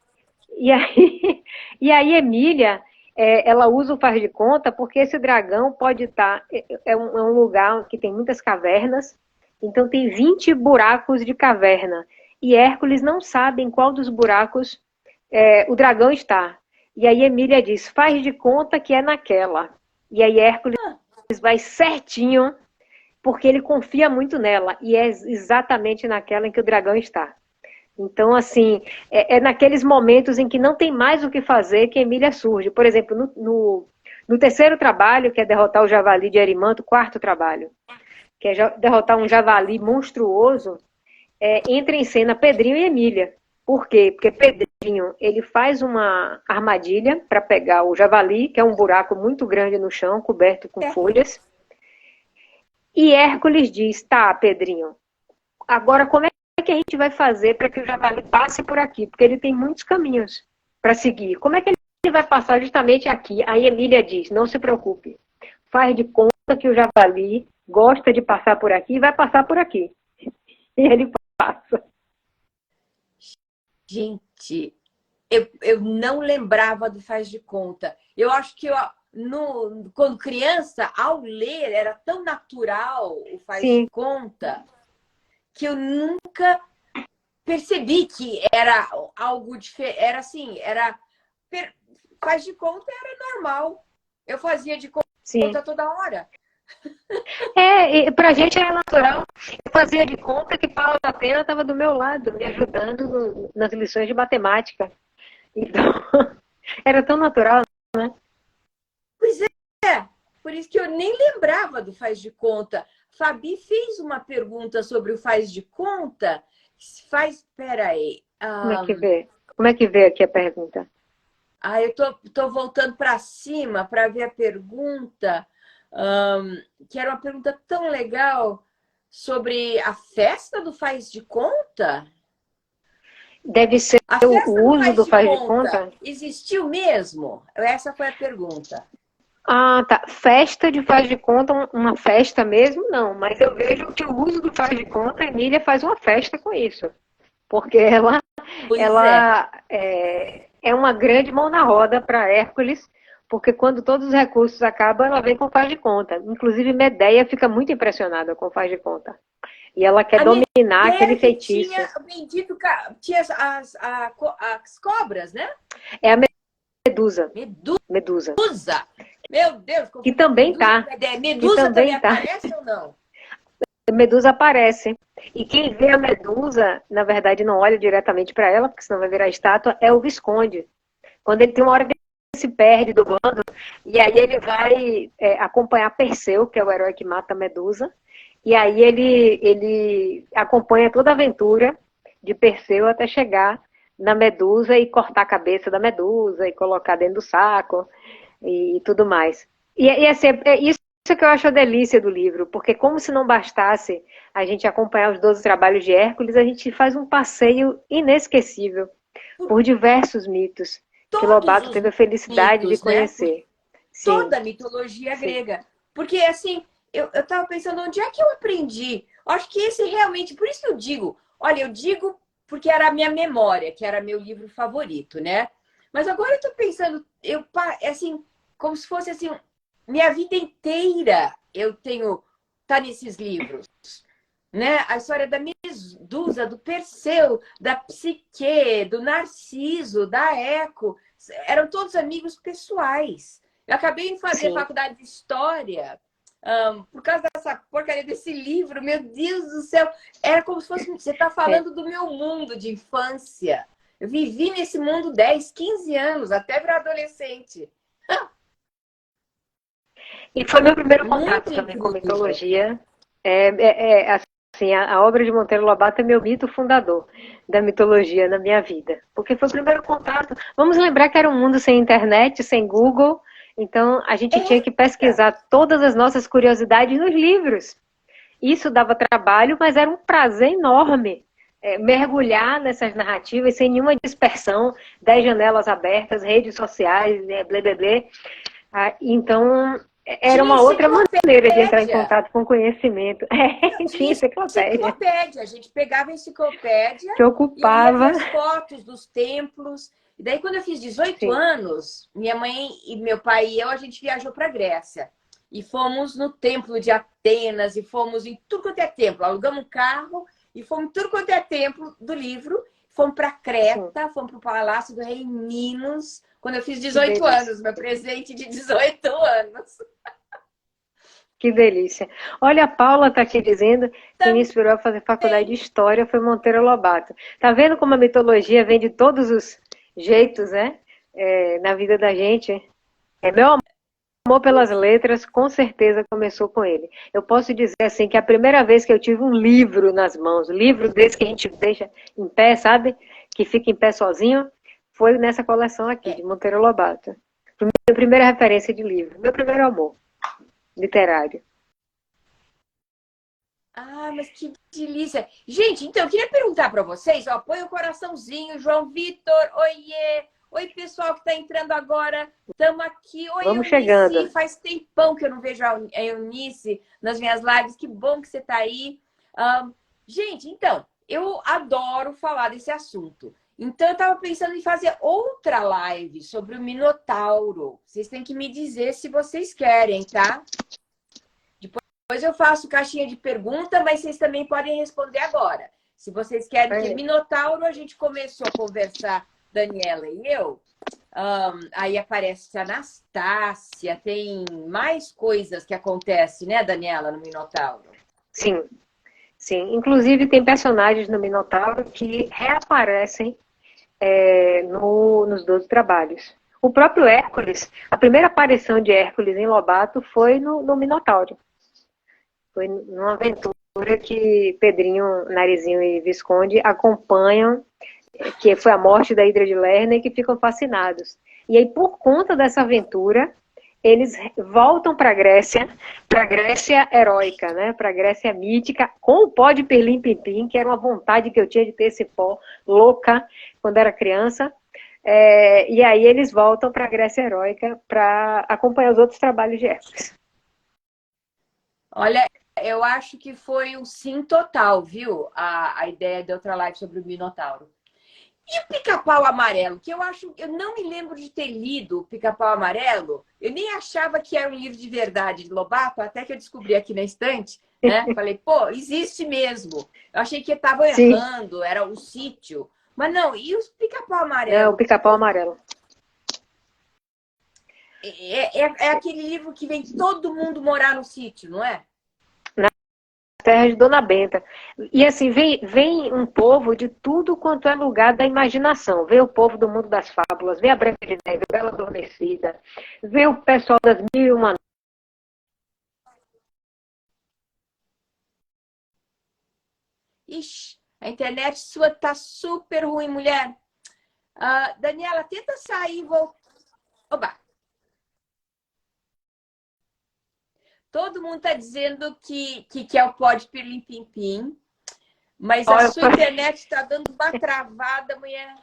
E aí, e aí Emília, ela usa o faz de conta porque esse dragão pode estar... É um lugar que tem muitas cavernas, então tem 20 buracos de caverna. E Hércules não sabe em qual dos buracos o dragão está. E aí Emília diz, faz de conta que é naquela. E aí Hércules vai certinho, porque ele confia muito nela. E é exatamente naquela em que o dragão está. Então, assim, é naqueles momentos em que não tem mais o que fazer que Emília surge. Por exemplo, no 3º trabalho, que é derrotar o javali de Erimanto, 4º trabalho, que é derrotar um javali monstruoso, entra em cena Pedrinho e Emília. Por quê? Porque Pedrinho, ele faz uma armadilha para pegar o javali, que é um buraco muito grande no chão, coberto com folhas. E Hércules diz, tá, Pedrinho, agora como é que a gente vai fazer para que o javali passe por aqui? Porque ele tem muitos caminhos para seguir. Como é que ele vai passar justamente aqui? Aí Emília diz, não se preocupe, faz de conta que o javali gosta de passar por aqui e vai passar por aqui. E ele passa. Gente, eu não lembrava do faz de conta. Eu acho que quando criança, ao ler, era tão natural o faz de Sim, conta que eu nunca percebi que era algo diferente. Era assim, faz de conta era normal. Eu fazia de sim. conta toda hora. E pra gente era natural. Eu fazia de conta que Paula Atena estava do meu lado, me ajudando nas lições de matemática. Então, era tão natural, né? Pois é, por isso que eu nem lembrava do faz de conta. Fabi fez uma pergunta sobre o faz de conta. Peraí. Como é que vê? Como é que vê aqui a pergunta? Eu tô voltando para cima para ver a pergunta, que era uma pergunta tão legal sobre a festa do faz de conta. Deve ser A o festa do uso faz do de faz de conta conta? existiu mesmo? Essa foi a pergunta. Ah, tá. Festa de faz de conta, uma festa mesmo? Não, mas eu vejo que o uso do faz de conta, a Emília faz uma festa com isso. Porque Pois é. ela é uma grande mão na roda para Hércules, porque quando todos os recursos acabam, ela vem com faz de conta. Inclusive, Medeia fica muito impressionada com faz de conta. E ela quer A dominar aquele Medea que feitiço. tinha bendito, tinha as cobras, né? É a Medusa. Medusa. Medusa. Meu Deus, Que confundi também Medusa com tá. Medeia. Que Medusa também também tá. aparece ou não? Medusa aparece. E quem vê a Medusa, na verdade, não olha diretamente para ela, porque senão vai virar estátua, é o Visconde. Quando ele tem uma hora que ele se perde do bando, e aí ele vai acompanhar Perseu, que é o herói que mata a Medusa, e aí ele acompanha toda a aventura de Perseu até chegar na Medusa e cortar a cabeça da Medusa e colocar dentro do saco e tudo mais. E assim, isso que eu acho a delícia do livro, porque como se não bastasse a gente acompanhar os 12 trabalhos de Hércules, a gente faz um passeio inesquecível Por por diversos mitos que todos Lobato os teve a felicidade de mitos, né? Por conhecer. Sim, toda a mitologia sim. grega. Porque, assim, eu tava pensando, onde é que eu aprendi? Acho que esse realmente, por isso que eu digo, olha, eu digo porque era a minha memória, que era meu livro favorito, né? Mas agora eu tô pensando, assim, como se fosse assim, minha vida inteira eu tenho, tá nesses livros, né? A história da Medusa, do Perseu, da Psique, do Narciso, da Eco, eram todos amigos pessoais. Eu acabei de fazer Sim. faculdade de História, por causa dessa porcaria desse livro, meu Deus do céu, era como se fosse, você está É. falando do meu mundo de infância. Eu vivi nesse mundo 10, 15 anos, até virar adolescente. E foi meu primeiro contato Muito também com incrível. mitologia. Assim, a obra de Monteiro Lobato é meu mito fundador da mitologia na minha vida. Porque foi o primeiro contato. Vamos lembrar que era um mundo sem internet, sem Google. Então, a gente tinha que pesquisar todas as nossas curiosidades nos livros. Isso dava trabalho, mas era um prazer enorme mergulhar nessas narrativas sem nenhuma dispersão, 10 janelas abertas, redes sociais, blá, blá, blá. Então, era Tinha uma outra maneira de entrar em enciclopédia. contato com conhecimento. Tinha Tinha enciclopédia, enciclopédia. A gente pegava a enciclopédia que e ia ver ocupava. as fotos dos templos. E daí, quando eu fiz 18 Sim, anos, minha mãe e meu pai e eu, a gente viajou para a Grécia. E fomos no templo de Atenas, e fomos em tudo quanto é templo. Alugamos um carro e fomos em tudo quanto é templo do livro. Fomos para sim, Creta, fomos para o Palácio do Rei Minos, quando eu fiz que 18 delícia. anos, meu presente de 18 anos. Que delícia. Olha, a Paula está aqui dizendo que me inspirou a fazer faculdade de Também. História foi Monteiro Lobato. Tá vendo como a mitologia vem de todos os jeitos, né? Na vida da gente. Meu amor pelas letras, com certeza começou com ele. Eu posso dizer assim que a primeira vez que eu tive um livro nas mãos, livro desse que a gente deixa em pé, sabe? Que fica em pé sozinho, foi nessa coleção aqui, de Monteiro Lobato. Minha primeira referência de livro, meu primeiro amor literário. Mas que delícia. Gente, então, eu queria perguntar para vocês, ó, põe o coraçãozinho, João Vitor, oiê. Oi, pessoal que está entrando agora, estamos aqui. Oi, Vamos Eunice, chegando. faz tempão que eu não vejo a Eunice nas minhas lives, que bom que você está aí. Gente, então, eu adoro falar desse assunto. Então, eu estava pensando em fazer outra live sobre o Minotauro. Vocês têm que me dizer se vocês querem, tá? Depois eu faço caixinha de pergunta, mas vocês também podem responder agora. Se vocês querem que Minotauro, a gente começou a conversar, Daniela e eu. Aí aparece a Anastácia, tem mais coisas que acontecem, né, Daniela, no Minotauro? Sim, sim. Inclusive tem personagens no Minotauro que reaparecem nos 12 trabalhos. O próprio Hércules, a primeira aparição de Hércules em Lobato foi no Minotauro. Foi numa aventura que Pedrinho, Narizinho e Visconde acompanham, que foi a morte da Hidra de Lerna, e que ficam fascinados. E aí, por conta dessa aventura, eles voltam para a Grécia heróica, né? Para a Grécia mítica, com o pó de pirlim-pim-pim, que era uma vontade que eu tinha de ter esse pó louca quando era criança. E aí eles voltam para a Grécia heróica para acompanhar os outros trabalhos de Hércules. Olha, eu acho que foi um sim total, viu? A ideia de outra live sobre o Minotauro. E o Pica-Pau Amarelo? Que eu não me lembro de ter lido o Pica-Pau Amarelo. Eu nem achava que era um livro de verdade de Lobato, até que eu descobri aqui na estante, né? Falei, pô, existe mesmo. Eu achei que estavam errando, era o sítio. Mas não, e o Pica-Pau Amarelo? O Pica-Pau Amarelo. É aquele livro que vem todo mundo morar no sítio, não é? Terra de Dona Benta. E assim, vem um povo de tudo quanto é lugar da imaginação. Vê o povo do mundo das fábulas, vê a Branca de Neve, a Bela Adormecida, vê o pessoal das Mil e Uma. Ixi, a internet sua tá super ruim, mulher. Daniela, tenta sair e voltar. Oba! Todo mundo está dizendo que é o pó de pirlim-pim-pim, mas a sua internet está dando uma travada, mulher.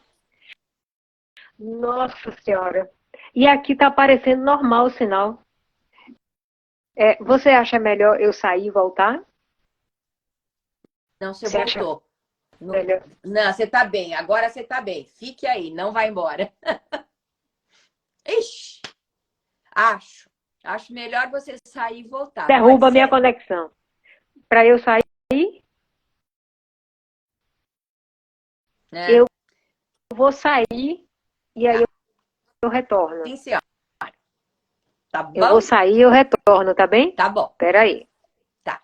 Nossa Senhora. E aqui está aparecendo normal o sinal. Você acha melhor eu sair e voltar? Não, você voltou. Não, você está bem. Agora você está bem. Fique aí, não vai embora. Ixi, Acho melhor você sair e voltar. Derruba a minha conexão. Para eu sair, eu vou sair e aí eu retorno. Sim, senhora. Tá bom? Eu vou sair e eu retorno, tá bem? Tá bom. Espera aí. Tá.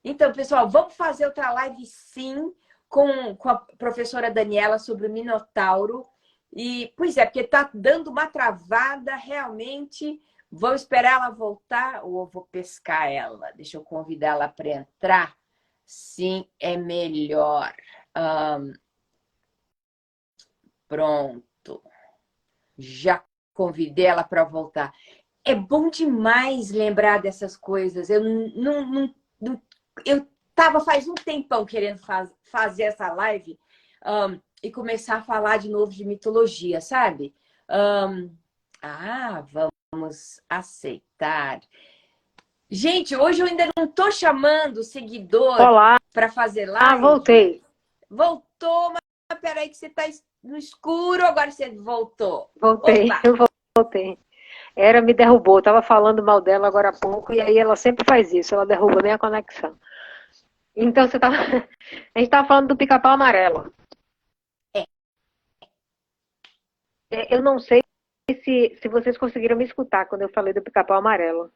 Então, pessoal, vamos fazer outra live sim com a professora Daniela sobre o Minotauro. E, pois é, porque tá dando uma travada realmente. Vou esperar ela voltar ou eu vou pescar ela? Deixa eu convidar ela para entrar. Sim, é melhor. Pronto. Já convidei ela para voltar. É bom demais lembrar dessas coisas. Eu estava faz um tempão querendo fazer essa live e começar a falar de novo de mitologia, sabe? Vamos aceitar. Gente, hoje eu ainda não estou chamando seguidor para fazer live. Voltei. Voltou, mas peraí que você está no escuro, agora você voltou. Voltei, eu voltei. Me derrubou, eu estava falando mal dela agora há pouco, e aí ela sempre faz isso, ela derruba a minha conexão. Então, a gente estava falando do Pica-Pau Amarelo. Eu não sei se vocês conseguiram me escutar quando eu falei do Pica-Pau Amarelo.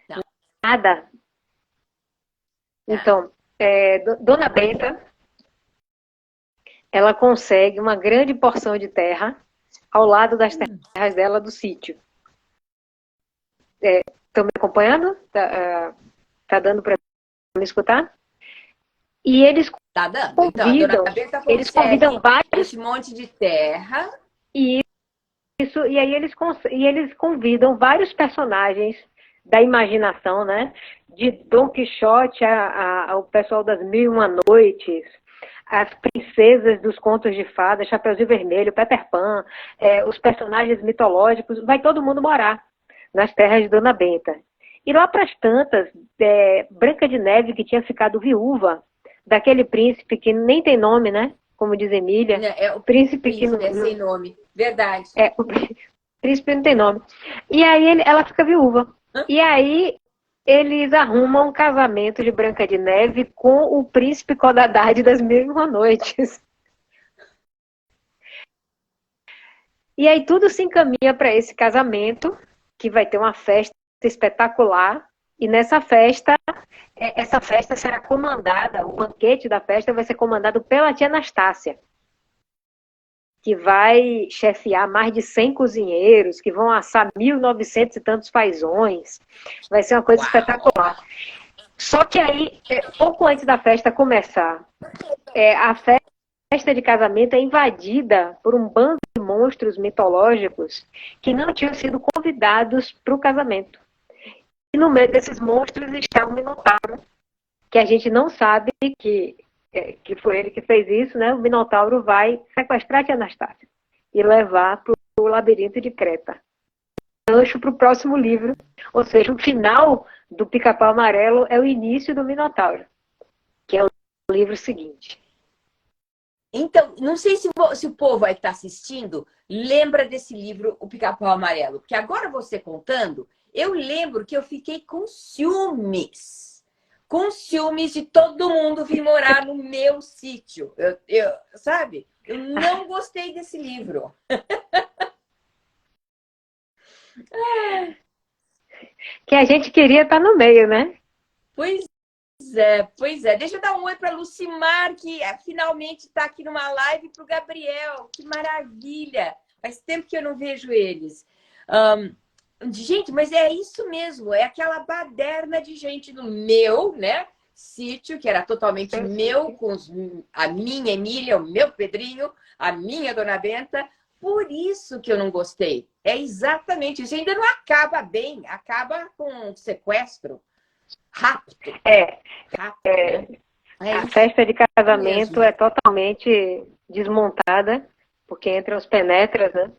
Não. Nada? Então, Dona Benta, ela consegue uma grande porção de terra ao lado das terras dela do sítio. Estão me acompanhando? Tá dando para me escutar? E eles convidam, eles convidam vários esse monte de terra. E aí eles convidam vários personagens da imaginação, né? De Dom Quixote ao pessoal das Mil e Uma Noites, as princesas dos contos de fadas, Chapeuzinho Vermelho, Peter Pan, os personagens mitológicos, vai todo mundo morar nas terras de Dona Benta. E lá para as tantas, Branca de Neve, que tinha ficado viúva daquele príncipe que nem tem nome, né? como diz Emília, É o o príncipe que príncipe, é sem nome. Verdade. o príncipe não tem nome. E aí ela fica viúva. Hã? E aí eles arrumam um casamento de Branca de Neve com o príncipe Codadad das Mil e Uma Noites. E aí tudo se encaminha para esse casamento, que vai ter uma festa espetacular. E nessa festa, essa festa será comandada, o banquete da festa vai ser comandado pela tia Anastácia, que vai chefiar mais de 100 cozinheiros, que vão assar 1.900 e tantos fazões. Vai ser uma coisa espetacular. Só que aí, pouco antes da festa começar, a festa de casamento é invadida por um bando de monstros mitológicos que não tinham sido convidados para o casamento. E no meio desses monstros está o Minotauro, que a gente não sabe que foi ele que fez isso, né? O Minotauro vai sequestrar a tia Anastácia e levar para o labirinto de Creta. Gancho para o próximo livro, ou seja, o final do Pica-Pau Amarelo é o início do Minotauro, que é o livro seguinte. Então, não sei se o povo aí que está assistindo lembra desse livro, O Pica-Pau Amarelo. Porque agora você contando, eu lembro que eu fiquei com ciúmes. Com ciúmes de todo mundo vir morar no meu sítio. Sabe? Eu não gostei desse livro. Que a gente queria estar no meio, né? Pois é. Deixa eu dar um oi para Lucimar, que finalmente está aqui numa live, para o Gabriel. Que maravilha! Faz tempo que eu não vejo eles. Gente, mas é isso mesmo. É aquela baderna de gente no meu, né, sítio, que era totalmente meu, com a minha Emília, o meu Pedrinho, a minha Dona Benta. Por isso que eu não gostei. É exatamente isso. Ainda não acaba bem. Acaba com sequestro. Rapto. Né? A festa de casamento é totalmente desmontada, porque entram os penetras, né?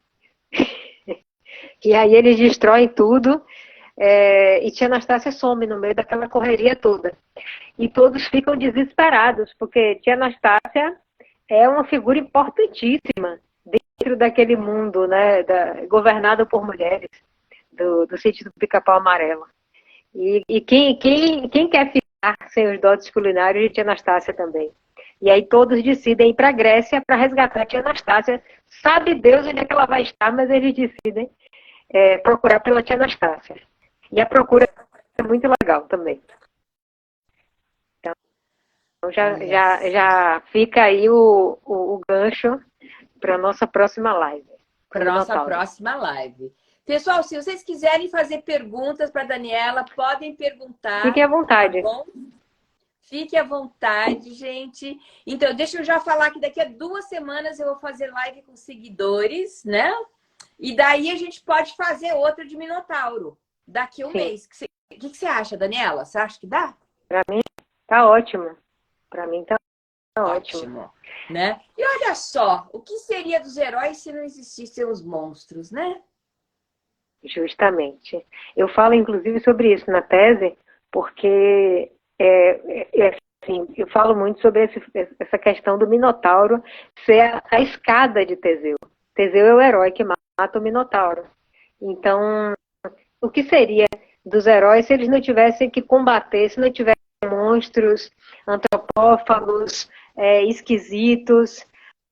E aí eles destroem tudo, e tia Anastácia some no meio daquela correria toda. E todos ficam desesperados, porque tia Anastácia é uma figura importantíssima dentro daquele mundo, né, governado por mulheres, do sítio do Pica-Pau Amarelo. E quem quer ficar sem os dotes culinários de tia Anastácia também? E aí todos decidem ir para a Grécia para resgatar a tia Anastácia. Sabe Deus onde é que ela vai estar, mas eles decidem procurar pela tia Anastácia. E a procura é muito legal também. Então já fica aí o gancho para a nossa próxima live. Para a nossa próxima live. Pessoal, se vocês quiserem fazer perguntas para a Daniela, podem perguntar. Fiquem à vontade. Tá bom? Fique à vontade, gente. Então, deixa eu já falar que daqui a 2 semanas eu vou fazer live com seguidores, né? E daí a gente pode fazer outra de Minotauro daqui a um mês. O que você acha, Daniela? Você acha que dá? Para mim, tá ótimo. Para mim, tá ótimo. Né? E olha só, o que seria dos heróis se não existissem os monstros, né? Justamente. Eu falo, inclusive, sobre isso na tese, porque assim, eu falo muito sobre essa questão do Minotauro ser a escada de Teseu. Teseu é o herói que mata o Minotauro. Então, o que seria dos heróis se eles não tivessem que combater, se não tivessem monstros, antropófagos, esquisitos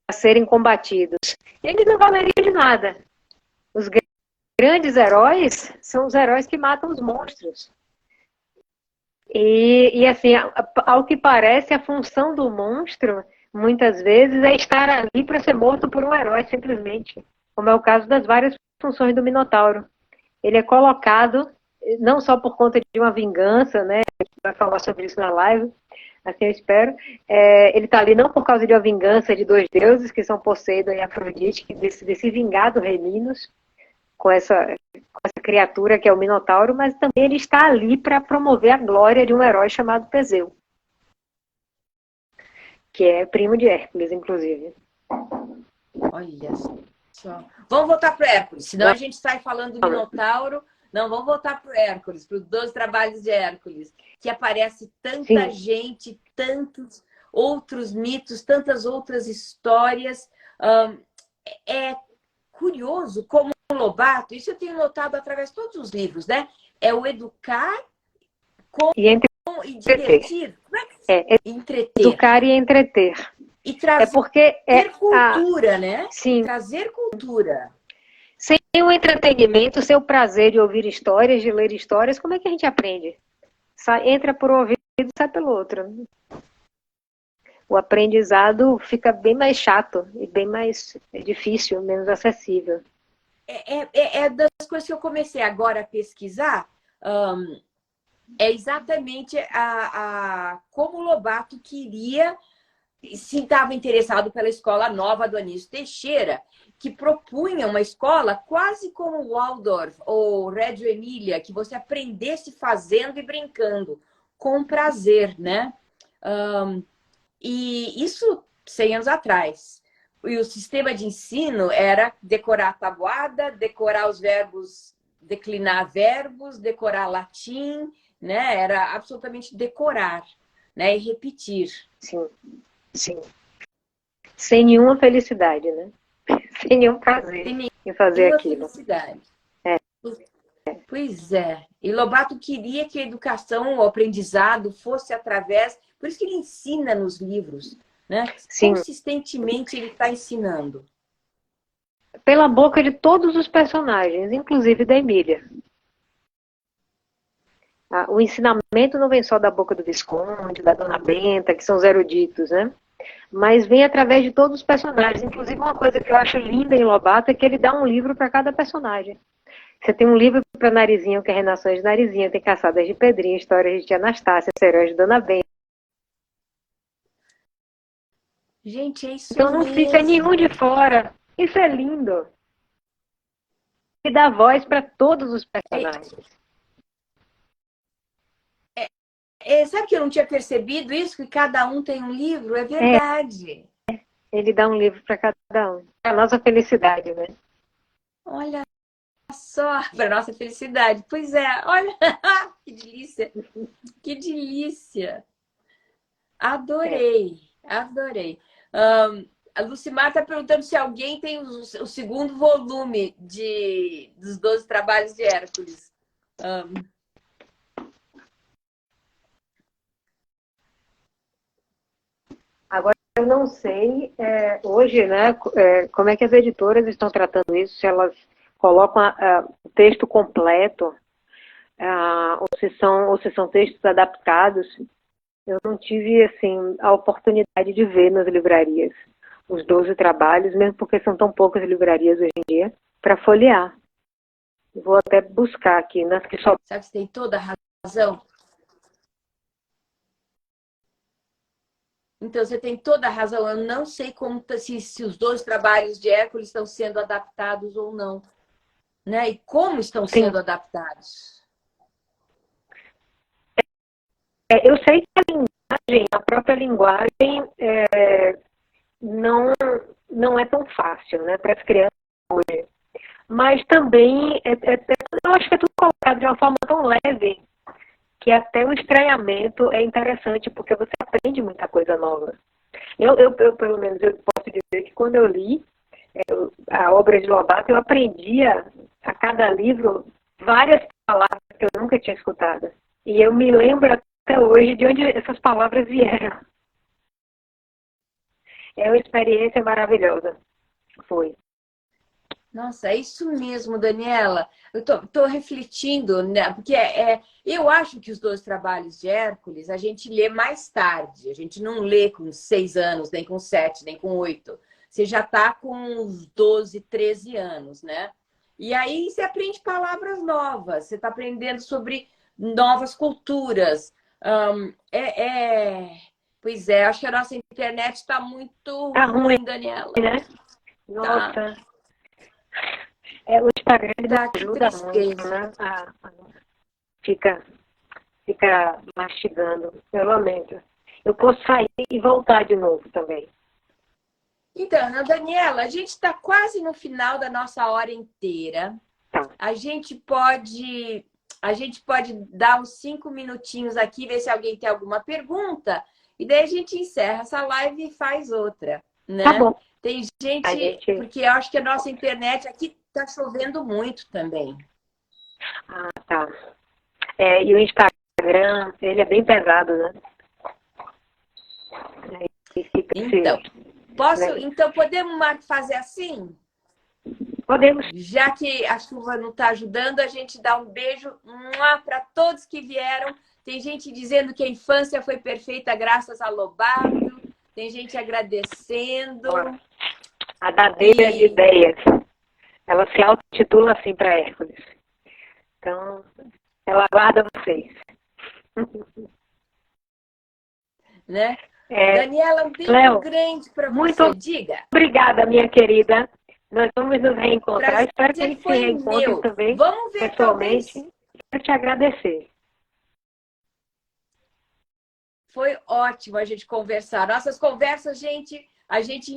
a serem combatidos? Eles não valeriam de nada. Os grandes heróis são os heróis que matam os monstros. E assim, ao que parece, a função do monstro, muitas vezes, é estar ali para ser morto por um herói, simplesmente. Como é o caso das várias funções do Minotauro. Ele é colocado, não só por conta de uma vingança, né? A gente vai falar sobre isso na live, assim eu espero. Ele está ali não por causa de uma vingança de 2 deuses, que são Poseidon e Afrodite, que decidem se vingar do rei Minos, com essa criatura que é o Minotauro, mas também ele está ali para promover a glória de um herói chamado Teseu, que é primo de Hércules, inclusive. Olha só. Vamos voltar para o Hércules, senão a gente sai falando do Minotauro. Não, vamos voltar para o Hércules, para os 12 trabalhos de Hércules, que aparece tanta gente, tantos outros mitos, tantas outras histórias. É curioso como o Lobato, isso eu tenho notado através de todos os livros, né? É o educar e divertir, entreter. Educar e entreter. E trazer porque cultura, né? Sim. Trazer cultura. Sem o entretenimento, sem o prazer de ouvir histórias, de ler histórias, como é que a gente aprende? Entra por um ouvido e sai pelo outro. O aprendizado fica bem mais chato e bem mais difícil, menos acessível. É das coisas que eu comecei agora a pesquisar, é exatamente como o Lobato queria, se estava interessado pela escola nova do Anísio Teixeira, que propunha uma escola quase como o Waldorf ou Reggio Emilia, que você aprendesse fazendo e brincando, com prazer, né? E isso 100 anos atrás. E o sistema de ensino era decorar a tabuada, decorar os verbos, declinar verbos, decorar latim, né? Era absolutamente decorar, né? E repetir. Sim, sim. Sem nenhuma felicidade, né? Sem nenhum prazer em fazer aquilo. Felicidade. Pois é. E Lobato queria que a educação, o aprendizado fosse através... Por isso que ele ensina nos livros, né? Sim. Consistentemente ele está ensinando. Pela boca de todos os personagens, inclusive da Emília. O ensinamento não vem só da boca do Visconde, da Dona Benta, que são os eruditos, né? Mas vem através de todos os personagens. Inclusive, uma coisa que eu acho linda em Lobato é que ele dá um livro para cada personagem. Você tem um livro para Narizinho, que é Renações de Narizinho, tem Caçadas de Pedrinho, Histórias de Tia Anastácia, Serões de Dona Benta. Gente, é isso então não mesmo. Fica nenhum de fora. Isso é lindo. E dá voz para todos os personagens. Sabe que eu não tinha percebido isso? Que cada um tem um livro? É verdade. Ele dá um livro para cada um. É a nossa felicidade, né? Olha só, para nossa felicidade. Pois é, olha, que delícia. Que delícia. Adorei, adorei. A Lucimar está perguntando se alguém tem o segundo volume dos 12 Trabalhos de Hércules. Agora, eu não sei, hoje, né, como é que as editoras estão tratando isso, se elas colocam o texto completo, ou se são textos adaptados. Eu não tive, assim, a oportunidade de ver nas livrarias os 12 trabalhos, mesmo porque são tão poucas livrarias hoje em dia, para folhear. Vou até buscar aqui, nas que só... Sabe, você tem toda a razão. Então, você tem toda a razão. Eu não sei se os 12 trabalhos de Hércules estão sendo adaptados ou não. Né? E como estão sendo adaptados. Eu sei que a própria linguagem não é tão fácil, né, para as crianças hoje. Mas também, eu acho que é tudo colocado de uma forma tão leve que até o estranhamento é interessante, porque você aprende muita coisa nova. Eu pelo menos, eu posso dizer que quando eu li a obra de Lobato, eu aprendia a cada livro várias palavras que eu nunca tinha escutado. E eu me lembro até hoje de onde essas palavras vieram. É uma experiência maravilhosa. Foi. Nossa, é isso mesmo, Daniela. Eu tô refletindo, né? Porque eu acho que os 12 trabalhos de Hércules a gente lê mais tarde. A gente não lê com 6 anos, nem com 7, nem com 8. Você já está com uns 12, 13 anos, né? E aí você aprende palavras novas. Você está aprendendo sobre novas culturas. Pois é, acho que a nossa internet está muito ruim, Daniela. Né? Nossa. Tá. O Instagram ajuda muito, né? Fica mastigando. Eu lamento. Eu posso sair e voltar de novo também. Então, Daniela, a gente está quase no final da nossa hora inteira. Tá. A gente pode dar uns 5 minutinhos aqui, ver se alguém tem alguma pergunta. e daí a gente encerra essa live e faz outra, né? Tá bom. Tem gente, porque eu acho que a nossa internet aqui tá chovendo muito também. Ah, tá. E o Instagram, ele é bem pesado, né? Então, podemos fazer assim? Podemos. Já que a chuva não está ajudando, a gente dá um beijo para todos que vieram. Tem gente dizendo que a infância foi perfeita graças a Lobato. Tem gente agradecendo. A dadeira de ideias. Ela se auto-titula assim para Hércules. Então, ela aguarda vocês. Né? Daniela, um beijo Léo, grande para você. Muito Diga. Obrigada, minha querida. Nós vamos nos reencontrar. Prazer Espero que a gente se reencontre também. Vamos ver pessoalmente. Talvez... Quero te agradecer. Foi ótimo a gente conversar. Nossas conversas, gente,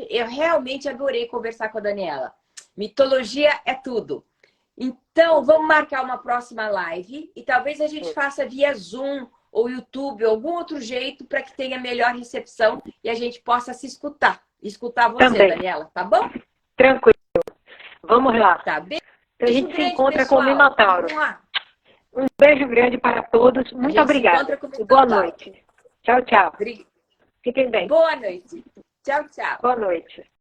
eu realmente adorei conversar com a Daniela. Mitologia é tudo. Então, vamos marcar uma próxima live e talvez a gente faça via Zoom ou YouTube, ou algum outro jeito para que tenha melhor recepção e a gente possa se escutar. Escutar você, também. Daniela, tá bom? Tranquilo. Vamos lá. Tá bem. Então, a gente se encontra com o Minotauro. Um beijo grande para todos. Muito obrigada. Boa noite. Tchau, tchau. Fiquem bem. Boa noite. Tchau, tchau. Boa noite.